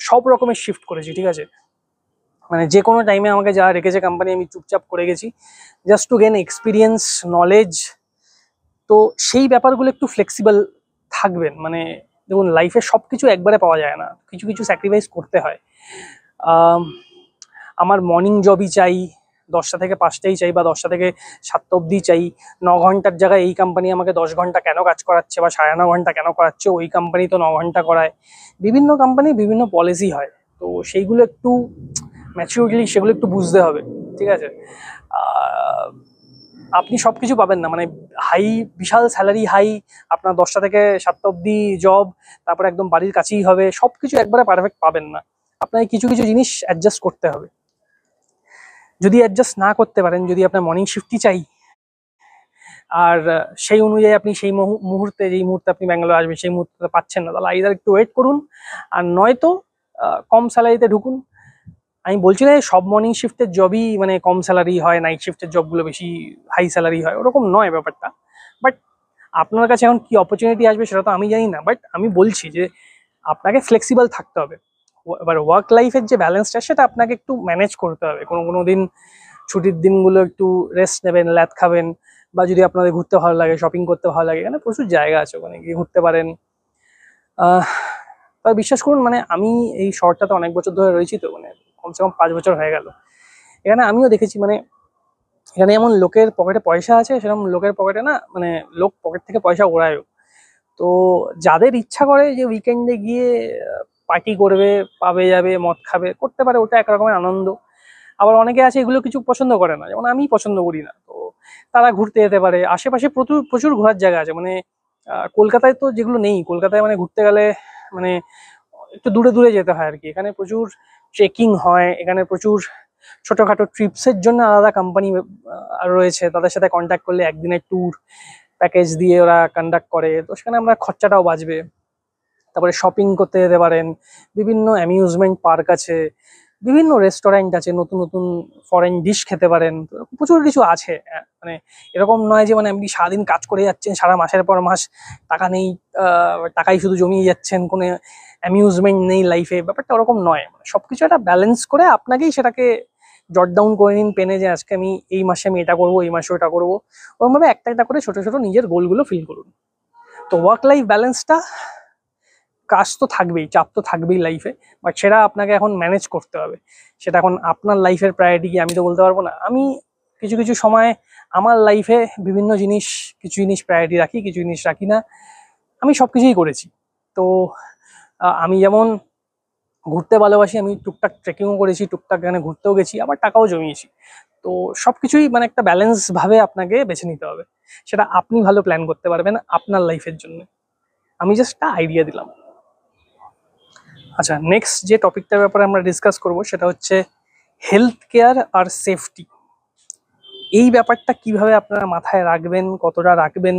সব রকমের শিফট করেছি, ঠিক আছে, মানে যে কোনো টাইমে আমাকে যা রেখেছে কোম্পানি আমি চুপচাপ করে গেছি, just two gain experience, knowledge. তো সেই ব্যাপারগুলো একটু ফ্লেক্সিবল থাকবেন। মানে দেখুন লাইফে সব কিছু একবারে পাওয়া যায় না, কিছু কিছু স্যাক্রিফাইস করতে হয়। আমার মর্নিং জবই চাই, 10টা থেকে 5টাই চাই, বা 10টা থেকে 7টা অবধি চাই। 9 ঘন্টার জায়গায় এই কোম্পানি আমাকে 10 ঘন্টা কেন কাজ করাচ্ছে, বা 9.5 ঘন্টা কেন করাচ্ছে, ওই কোম্পানি তো 9 ঘন্টা করায়। বিভিন্ন কোম্পানি বিভিন্ন পলিসি হয়, তো সেইগুলো একটু ম্যাচিউরলি সেগুলো একটু বুঝতে হবে, ঠিক আছে। আপনি সব কিছু পাবেন না, মানে হাই বিশাল স্যালারি হাই, আপনার 10টা থেকে 7টা অবধি জব, তারপরে একদম বাড়ির কাছেই হবে, সব কিছু একবারে পারফেক্ট পাবেন না। আপনাকে কিছু কিছু জিনিস অ্যাডজাস্ট করতে হবে। যদি অ্যাডজাস্ট না করতে পারেন, যদি আপনার মর্নিং শিফটই চাই, আর সেই অনুযায়ী আপনি সেই মুহূর্তে, যেই মুহূর্তে আপনি ব্যাঙ্গালোর আসবেন সেই মুহূর্তে পাচ্ছেন না, তাহলে আইদার একটু ওয়েট করুন, আর নয়তো কম স্যালারিতে ঢুকুন। আমি বলছি না সব মর্নিং শিফটের জবই মানে কম স্যালারি হয়, নাইট শিফটের জবগুলো বেশি হাই স্যালারি হয়, ওরকম নয় ব্যাপারটা। বাট আপনার কাছে এখন কি অপরচুনিটি আসবে সেটা তো আমি জানি না, বাট আমি বলছি যে আপনাকে ফ্লেক্সিবল থাকতে হবে। এবার ওয়ার্ক লাইফের যে ব্যালেন্সটা সেটা আপনাকে একটু ম্যানেজ করতে হবে। কোনো কোনো দিন ছুটির দিনগুলো একটু রেস্ট নেবেন, ল্যাদ খাবেন, বা যদি আপনাদের ঘুরতে ভালো লাগে, শপিং করতে ভালো লাগে, এখানে প্রচুর জায়গা আছে, ওখানে গিয়ে ঘুরতে পারেন। তবে বিশ্বাস করুন মানে আমি এই শহরটাতে অনেক বছর ধরে রয়েছি, তো মানে কমসে কম 5 বছর হয়ে গেল। এখানে আমিও দেখেছি মানে এখানে যেমন লোকের পকেটে পয়সা আছে, সেরকম লোকের পকেটে না মানে লোক পকেট থেকে পয়সা ওড়ায়ও। তো যাদের ইচ্ছা করে যে উইকেন্ডে গিয়ে পার্টি করবে, পাবে যাবে, মদ খাবে, করতে পারে, ওটা একরকমের আনন্দ। আবার অনেকে আছে এগুলো কিছু পছন্দ করে না, যেমন আমি পছন্দ করি না, তো তারা ঘুরতে যেতে পারে। আশেপাশে প্রচুর প্রচুর ঘোরার জায়গা আছে, মানে কলকাতায় তো যেগুলো নেই, কলকাতায় মানে ঘুরতে গেলে মানে একটু দূরে দূরে যেতে হয় আর কি। এখানে প্রচুর ট্রেকিং হয়, এখানে প্রচুর ছোটখাটো ট্রিপসের জন্য আলাদা কোম্পানি রয়েছে, তাদের সাথে কন্ট্যাক্ট করলে একদিনের ট্যুর প্যাকেজ দিয়ে ওরা কন্ডাক্ট করে, তো সেখানে আমরা খরচাটাও বাঁচবে। তারপরে শপিং করতে যেতে পারেন, বিভিন্ন অ্যামিউজমেন্ট পার্ক আছে, বিভিন্ন রেস্টুরেন্ট আছে, নতুন নতুন ফরেন ডিশ খেতে পারেন, তো প্রচুর কিছু আছে। মানে এরকম নয় যে মানে আপনি সারাদিন কাজ করে যাচ্ছেন, সারা মাসের পর মাস টাকা নেই, টাকাই শুধু জমিয়ে যাচ্ছেন, কোনো অ্যামিউজমেন্ট নেই লাইফে, ব্যাপারটা ওরকম নয়। মানে সবকিছু একটা ব্যালেন্স করে আপনাকেই সেটাকে জট ডাউন করে নিন পেনে, যে আজকে আমি এই মাসে আমি এটা করবো, এই মাসে ওটা করবো। ওরকমভাবে একটা একটা করে ছোট ছোট নিজের গোলগুলো ফিল করুন। তো ওয়ার্ক লাইফ ব্যালেন্সটা, কাজ তো থাকবেই, চাপ তো থাকবেই লাইফে, বাট সেটা আপনাকে এখন ম্যানেজ করতে হবে। সেটা এখন আপনার লাইফের প্রায়োরিটি কি আমি তো বলতে পারবো না। আমি কিছু কিছু সময় আমার লাইফে বিভিন্ন জিনিস, কিছু জিনিস প্রায়োরিটি রাখি, কিছু জিনিস রাখি না, আমি সব কিছুই করেছি। তো আমি যেমন ঘুরতে ভালোবাসি, আমি টুকটাক ট্রেকিংও করেছি, টুকটাক এখানে ঘুরতেও গেছি, আবার টাকাও জমিয়েছি। তো সবকিছুই মানে একটা ব্যালেন্স ভাবে আপনাকে বেছে নিতে হবে, সেটা আপনি ভালো প্ল্যান করতে পারবেন আপনার লাইফের জন্য। আমি জাস্ট একটা আইডিয়া দিলাম। আচ্ছা, নেক্সট যে টপিকটার ব্যাপারে আমরা ডিসকাস করব সেটা হচ্ছে হেলথ কেয়ার আর সেফটি। এই ব্যাপারটা কিভাবে আপনারা মাথায় রাখবেন, কতটা রাখবেন,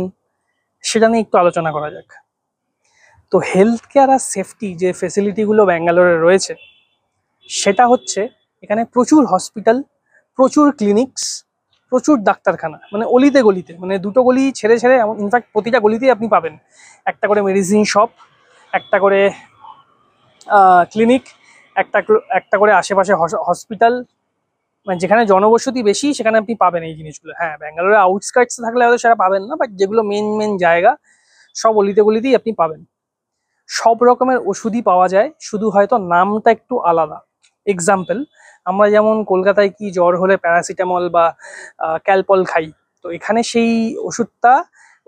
সেটা নিয়ে একটু আলোচনা করা যাক। তো হেলথ কেয়ার আর সেফটি যে ফেসিলিটিগুলো ব্যাঙ্গালোরে রয়েছে, সেটা হচ্ছে এখানে প্রচুর হসপিটাল, প্রচুর ক্লিনিক্স, প্রচুর ডাক্তারখানা, মানে অলিতে গলিতে, মানে দুটো গলি ছেড়ে ছেড়ে, ইনফ্যাক্ট প্রতিটা গলিতেই আপনি পাবেন একটা করে মেডিসিন শপ, একটা করে ক্লিনিক, একটা করে আশেপাশে হসপিটাল। মানে যেখানে জনবসতি বেশি সেখানে আপনি পাবেন এই জিনিসগুলো। হ্যাঁ, ব্যাঙ্গালোরের আউটস্কার্টসে থাকলে হয়তো সেটা পাবেন না, বাট যেগুলো মেন মেন জায়গা সব অলিতে গলিতেই আপনি পাবেন। সব রকমের ওষুধই পাওয়া যায়, শুধু হয়তো নামটা একটু আলাদা। এক্সাম্পল, আমরা যেমন কলকাতায় কি জ্বর হলে প্যারাসিটামল বা ক্যালপল খাই, তো এখানে সেই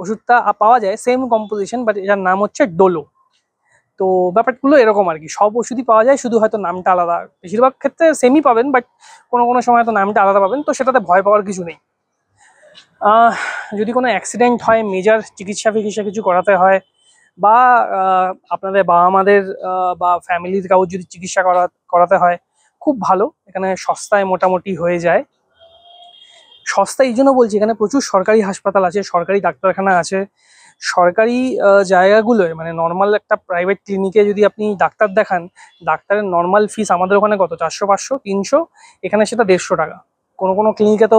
ওষুধটা পাওয়া যায় সেম কম্পোজিশন, বাট এটার নাম হচ্ছে ডোলো। তো ব্যাপারগুলো এরকম আর কি, সব ওষুধই পাওয়া যায়, শুধু হয়তো নামটা আলাদা। বেশিরভাগ ক্ষেত্রে সেমই পাবেন, বাট কোনো কোনো সময় তো নামটা আলাদা পাবেন, তো সেটাতে ভয় পাওয়ার কিছু নেই। যদি কোনো অ্যাক্সিডেন্ট হয়, মেজর চিকিৎসা ফিকিৎসা কিছু করাতে হয়, বা আপনাদের বাবা মাদের বা ফ্যামিলির কাউর যদি চিকিৎসা করাতে হয়, খুব ভালো, এখানে সস্তায় মোটামুটি হয়ে যায়। সস্তা এই জন্য বলছি, এখানে প্রচুর সরকারি হাসপাতাল আছে, সরকারি ডাক্তারখানা আছে। সরকারি জায়গাগুলোয়, মানে নর্মাল একটা প্রাইভেট ক্লিনিকে যদি আপনি ডাক্তার দেখান, ডাক্তারের নর্মাল ফিস আমাদের ওখানে কত, 400 500 300, এখানে সেটা 150 টাকা। কোনো কোনো ক্লিনিকে তো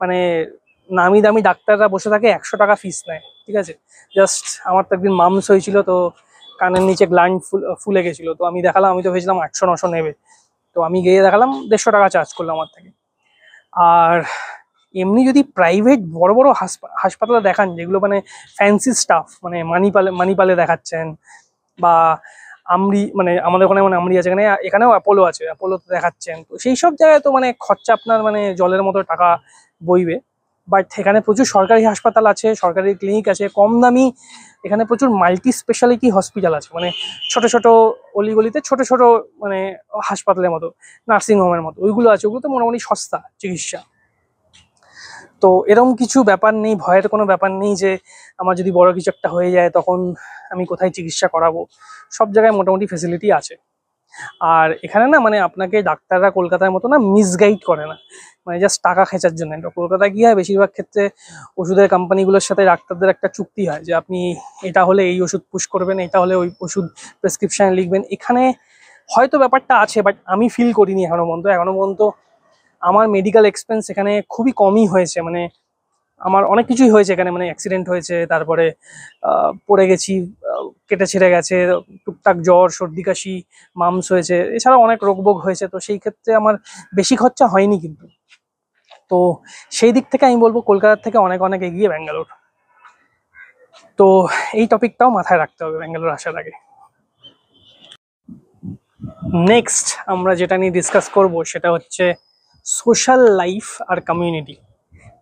মানে নামি দামি ডাক্তাররা বসে থাকে, 100 টাকা ফিস নেয়, ঠিক আছে। জাস্ট আমার তো একদিন মামস হয়েছিল, তো কানের নিচে গ্ল্যান্ড ফুলে গেছিলো, তো আমি দেখালাম, আমি তো ভেবেছিলাম 800 900 নেবে, তো আমি গিয়ে দেখালাম 150 টাকা চার্জ করলো আমার থেকে। আর এমনি যদি প্রাইভেট বড় বড় হাসপাতালে দেখান, যেগুলো মানে ফ্যান্সি স্টাফ, মানে মানিপালে দেখাচ্ছেন, বা মানে আমাদের ওখানে মানে আমরি আছে, এখানেও অ্যাপোলো আছে, অ্যাপোলোতে দেখাচ্ছেন, তো সেই সব জায়গায় তো মানে খরচা আপনার মানে জলের মতো টাকা বইবে। বাট এখানে প্রচুর সরকারি হাসপাতাল আছে, সরকারি ক্লিনিক আছে, কম দামি। এখানে প্রচুর মাল্টি স্পেশালিটি হসপিটাল আছে, মানে ছোট ছোট অলিগলিতে ছোট ছোট, মানে হাসপাতালের মতো, নার্সিং হোমের মতো, ওইগুলো আছে। ওগুলো তো মোটামুটি সস্তা চিকিৎসা। তো এরকম কিছু ব্যাপার নেই, ভয়ের কোনো ব্যাপার নেই যে আমার যদি বড় কিছু একটা হয়ে যায় তখন আমি কোথায় চিকিৎসা করাবো। সব জায়গায় মোটামুটি ফেসিলিটি আছে। আর এখানে না মানে আপনাকে ডাক্তাররা কলকাতার মতো না মিসগাইড করে না, মানে জাস্ট টাকা খেঁচার জন্য। কলকাতায় কি হয়, বেশিরভাগ ক্ষেত্রে ওষুধের কোম্পানিগুলোর সাথে ডাক্তারদের একটা চুক্তি হয় যে আপনি এটা হলে এই ওষুধ পুশ করবেন, এটা হলে ওই ওষুধ প্রেসক্রিপশানে লিখবেন। এখানে হয়তো ব্যাপারটা আছে, বাট আমি ফিল করিনি এখনো পর্যন্ত। আমার মেডিকেল এক্সপেন্স এখানে খুবই কমই হয়েছে, মানে আমার অনেক কিছুই হয়েছে এখানে, মানে অ্যাক্সিডেন্ট হয়েছে, তারপরে পড়ে গেছি, কেটে ছিঁড়ে গেছে, টুকটাক জ্বর সর্দি কাশি, মামস হয়েছে, এছাড়াও অনেক রোগবোগ হয়েছে। তো সেই ক্ষেত্রে আমার বেশি খরচা হয়নি কিন্তু। তো সেই দিক থেকে আমি বলবো কলকাতার থেকে অনেক অনেক এগিয়ে ব্যাঙ্গালোর। তো এই টপিকটাও মাথায় রাখতে হবে ব্যাঙ্গালোর আসার আগে। নেক্সট আমরা যেটা নিয়ে ডিসকাস করব সেটা হচ্ছে সোশ্যাল লাইফ আর কমিউনিটি।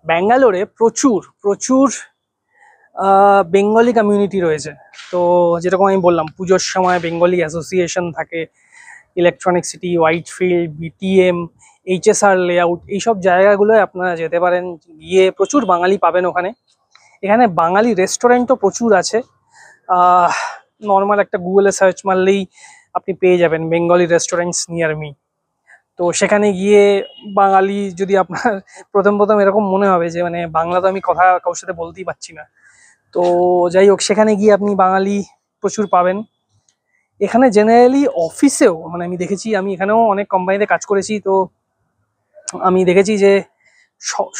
ব্যাঙ্গালোরে প্রচুর প্রচুর বেঙ্গলি কমিউনিটি রয়েছে। তো যেরকম আমি বললাম, পুজোর সময় বেঙ্গলি অ্যাসোসিয়েশন থাকে, electronic city, Whitefield, BTM, HSR layout, এইসব জায়গাগুলোয় আপনারা যেতে পারেন। গিয়ে প্রচুর বাঙালি পাবেন ওখানে। এখানে বাঙালি রেস্টুরেন্টও প্রচুর আছে। নর্মাল একটা গুগলে সার্চ মারলেই আপনি পেয়ে যাবেন বেঙ্গলি রেস্টুরেন্টস নিয়ার মি। তো সেখানে গিয়ে বাঙালি যদি আপনার প্রথম প্রথম এরকম মনে হবে যে মানে বাংলা তো আমি কথা কারোর সাথে বলতেই পারছি না, তো যাই হোক, সেখানে গিয়ে আপনি বাঙালি প্রচুর পাবেন। এখানে জেনারেলি অফিসেও মানে আমি দেখেছি, আমি এখানেও অনেক কোম্পানিতে কাজ করেছি, তো আমি দেখেছি যে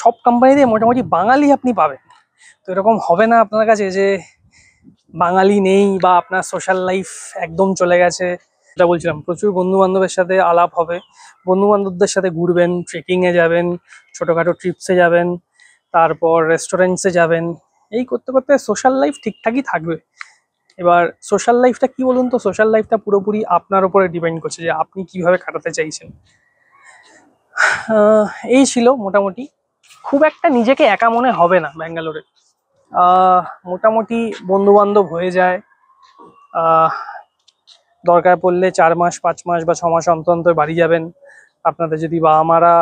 সব কোম্পানিতে মোটামুটি বাঙালি আপনি পাবেন। তো এরকম হবে না আপনার কাছে যে বাঙালি নেই বা আপনার সোশ্যাল লাইফ একদম চলে গেছে। যেটা বলছিলাম, প্রচুর বন্ধু বান্ধবের সাথে আলাপ হবে, বন্ধু বান্ধবদের সাথে ঘুরবেন, ট্রেকিংয়ে যাবেন, ছোটোখাটো ট্রিপসে যাবেন, তারপর রেস্টুরেন্টসে যাবেন। এই করতে করতে সোশ্যাল লাইফ ঠিকঠাকই থাকবে। এবার সোশ্যাল লাইফটা কি বলুন তো, সোশ্যাল লাইফটা পুরোপুরি আপনার উপরে ডিপেন্ড করছে যে আপনি কিভাবে কাটাতে চাইছেন। এই ছিল মোটামুটি। খুব একটা নিজেকে একা মনে হবে না ব্যাঙ্গালোরে। মোটামুটি বন্ধু বান্ধব হয়ে যায়। দরকার পড়লে 4 মাস 5 মাস বা 6 মাস অন্তর অন্তর বাড়ি যাবেন। আপনাদের যদি বাবা মারা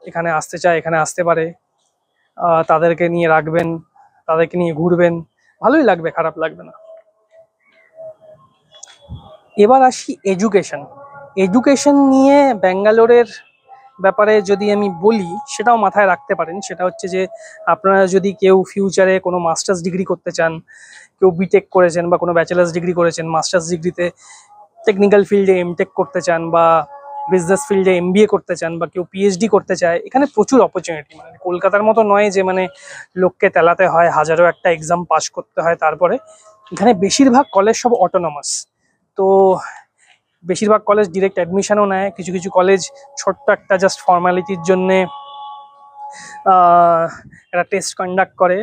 এখানে আসতে চায়, এখানে আসতে পারে, তাদেরকে নিয়ে রাখবেন, তাদেরকে নিয়ে ঘুরবেন, ভালোই লাগবে, খারাপ লাগবে না। এবার আসি এডুকেশন। এডুকেশন নিয়ে ব্যাঙ্গালোরের ব্যাপারে যদি আমি বলি, সেটাও মাথায় রাখতে পারেন। সেটা হচ্ছে যে আপনারা যদি কেউ ফিউচারে কোনো মাস্টার্স ডিগ্রি করতে চান, কেউ বিটেক করেছেন বা কোনো ব্যাচেলার্স ডিগ্রি করেছেন, মাস্টার্স ডিগ্রিতে টেকনিক্যাল ফিল্ডে এমটেক করতে চান বা বিজনেস ফিল্ডে এমবিএ করতে চান বা কেউ পিএইচডি করতে চায়, এখানে প্রচুর অপরচুনিটি। মানে কলকাতার মতো নয় যে মানে লোককে তেলাতে হয়, হাজারো একটা এক্সাম পাস করতে হয় তারপরে। এখানে বেশিরভাগ কলেজ সব অটোনমাস। তো বেশিরভাগ কলেজ ডিরেক্ট অ্যাডমিশনও নেয়, কিছু কিছু কলেজ ছোট্ট একটা জাস্ট ফর্মালিটির জন্যে একটা টেস্ট কন্ডাক্ট করে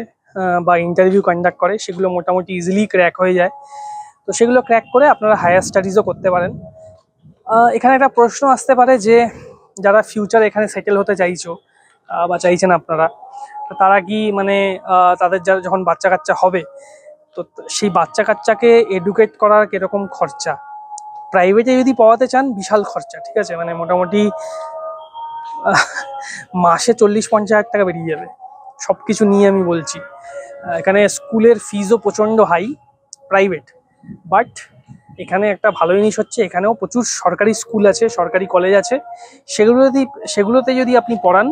বা ইন্টারভিউ কন্ডাক্ট করে, সেগুলো মোটামুটি ইজিলি ক্র্যাক হয়ে যায়। তো সেগুলো ক্র্যাক করে আপনারা হায়ার স্টাডিজও করতে পারেন। এখানে একটা প্রশ্ন আসতে পারে যে যারা ফিউচারে এখানে সেটেল হতে চাইছো বা চাইছেন আপনারা, তো তারা কি মানে তাদের যখন বাচ্চা কাচ্চা হবে, তো সেই বাচ্চা কাচ্চাকে এডুকেট করার কিরকম খরচা। প্রাইভেটে যদি পড়াতে চান বিশাল খরচা, ঠিক আছে, মানে মোটামুটি মাসে 40-50 হাজার টাকা বেরিয়ে যাবে, সব কিছু নিয়ে আমি বলছি। এখানে স্কুলের ফিজও প্রচণ্ড হাই প্রাইভেট, বাট এখানে একটা ভালো জিনিস হচ্ছে এখানেও প্রচুর সরকারি স্কুল আছে, সরকারি কলেজ আছে। সেগুলোতে যদি আপনি পড়ান,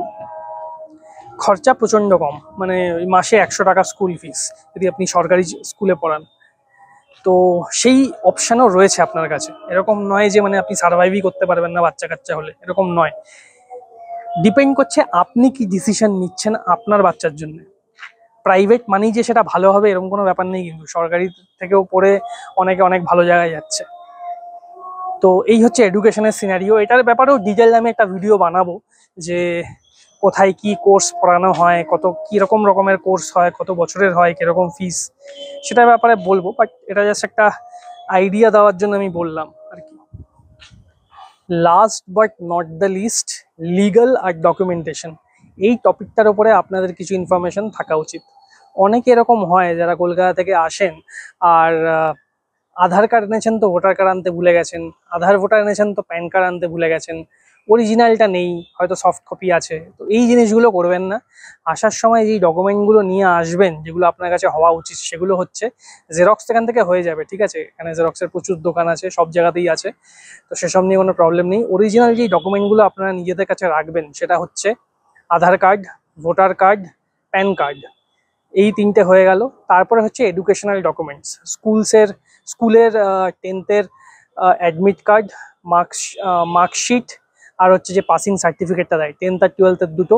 খরচা প্রচণ্ড কম, মানে ওই মাসে 100 টাকা স্কুল ফিস যদি আপনি সরকারি স্কুলে পড়ান। তো সেই অপশানও রয়েছে আপনার কাছে। এরকম নয় যে মানে আপনি সার্ভাইভই করতে পারবেন না বাচ্চা কাচ্চা হলে, এরকম নয়। ডিপেন্ড করছে আপনি কি ডিসিশন নিচ্ছেন আপনার বাচ্চার জন্য। প্রাইভেট মানেই যে সেটা ভালো হবে এরকম কোনো ব্যাপার নেই, কিন্তু সরকারি থেকেও পড়ে অনেকে অনেক ভালো জায়গায় যাচ্ছে। তো এই হচ্ছে এডুকেশনের সিনারিও। এটার ব্যাপারেও ডিটেল আমি একটা ভিডিও বানাবো, যে কোথায় কি কোর্স পড়ানো হয়, কত কিরকম রকমের কোর্স হয়, কত বছরের হয়, কিরকম ফিস, সেটার ব্যাপারে বলবো। বাট এটা জাস্ট একটা আইডিয়া দেওয়ার জন্য আমি বললাম আর কি। Last but not the least, legal আর ডকুমেন্টেশন। এই টপিকটার উপরে আপনাদের কিছু ইনফরমেশন থাকা উচিত। অনেকে এরকম হয় যারা কলকাতা থেকে আসেন আর আধার কার্ড এনেছেন তো ভোটার কার্ড আনতে ভুলে গেছেন, আধার ভোটার এনেছেন তো প্যান কার্ড আনতে ভুলে গেছেন, অরিজিনালটা নেই, হয়তো সফট কপি আছে। তো এই জিনিসগুলো করবেন না। আসার সময় যেই ডকুমেন্টগুলো নিয়ে আসবেন, যেগুলো আপনার কাছে হওয়া উচিত, সেগুলো হচ্ছে জেরক্স। এখান থেকে হয়ে যাবে, ঠিক আছে, এখানে জেরক্সের প্রচুর দোকান আছে, সব জায়গাতেই আছে, তো সেসব নিয়ে কোনো প্রবলেম নেই। অরিজিনাল যেই ডকুমেন্টগুলো আপনারা নিজেদের কাছে রাখবেন সেটা হচ্ছে Aadhaar card, voter card, PAN card, এই তিনটে হয়ে গেল। তারপরে হচ্ছে এডুকেশনাল ডকুমেন্টস, স্কুলের 10th-এর অ্যাডমিট কার্ড, মার্কশিট, আর হচ্ছে যে পাসিং সার্টিফিকেটটা দেয় 10th আর 12th-এর দুটো।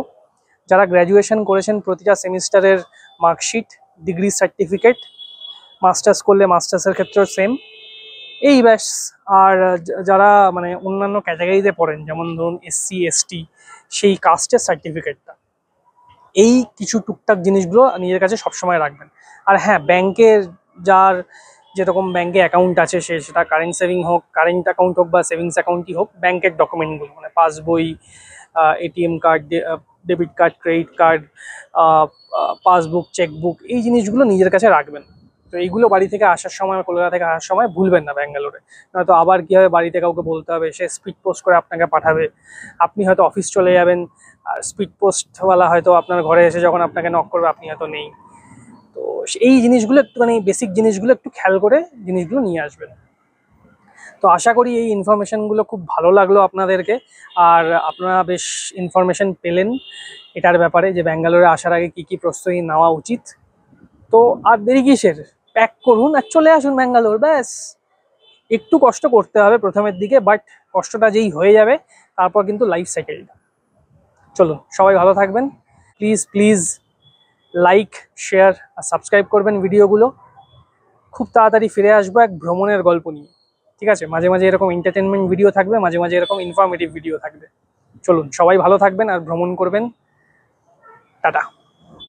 যারা গ্র্যাজুয়েশন করেছেন প্রতিটা সেমিস্টারের মার্কশিট, ডিগ্রি সার্টিফিকেট, মাস্টার্স করলে মাস্টার্সের ক্ষেত্রেও সেম, এই ব্যাস। আর যারা মানে অন্যান্য ক্যাটাগরিতে পড়েন, যেমন ধরুন SC ST, সেই কাস্টের সার্টিফিকেটটা, এই কিছু টুকটাক জিনিসগুলো নিজের কাছে সবসময় রাখবেন। আর হ্যাঁ, ব্যাংকের যার যেরকম ব্যাংকে অ্যাকাউন্ট আছে, সেটা কারেন্ট অ্যাকাউন্ট হোক বা সেভিংস অ্যাকাউন্টই হোক, ব্যাংকের ডকুমেন্টগুলো মানে পাসবই, ATM card, debit card, credit card, passbook, chequebook, এই জিনিসগুলো নিজের কাছে রাখবেন। তো এইগুলো বাড়ি থেকে আসার সময়, কলকাতা থেকে আসার সময় ভুলবেন না ব্যাঙ্গালোরে। নয়তো আবার কী হবে, বাড়িতে কাউকে বলতে হবে, সে স্পিড পোস্ট করে আপনাকে পাঠাবে, আপনি হয়তো অফিস চলে যাবেন, আর স্পিড পোস্টওয়ালা হয়তো আপনার ঘরে এসে যখন আপনাকে নক করবে আপনি হয়তো নেই। তো এই জিনিসগুলো একটুখানি, বেসিক জিনিসগুলো একটু খেয়াল করে জিনিসগুলো নিয়ে আসবেন। তো আশা করি এই ইনফরমেশনগুলো খুব ভালো লাগলো আপনাদেরকে, আর আপনারা বেশ ইনফরমেশন পেলেন এটার ব্যাপারে যে ব্যাঙ্গালোরে আসার আগে কি কি প্রস্তুতি নেওয়া উচিত। তো আর দেরি কিসের, প্যাক করুন আর চলে আসুন ব্যাঙ্গালোর, ব্যাস। একটু কষ্ট করতে হবে প্রথমের দিকে, বাট কষ্টটা যেই হয়ে যাবে তারপর কিন্তু লাইফ সেটেলড। চলুন, সবাই ভালো থাকবেন। প্লিজ প্লিজ লাইক, শেয়ার আর সাবস্ক্রাইব করবেন ভিডিওগুলো। খুব তাড়াতাড়ি ফিরে আসবো এক ভ্রমণের গল্প নিয়ে, ঠিক আছে। মাঝে মাঝে এরকম এন্টারটেনমেন্ট ভিডিও থাকবে, মাঝে মাঝে এরকম ইনফরমেটিভ ভিডিও থাকবে। চলুন, সবাই ভালো থাকবেন আর ভ্রমণ করবেন। টাটা।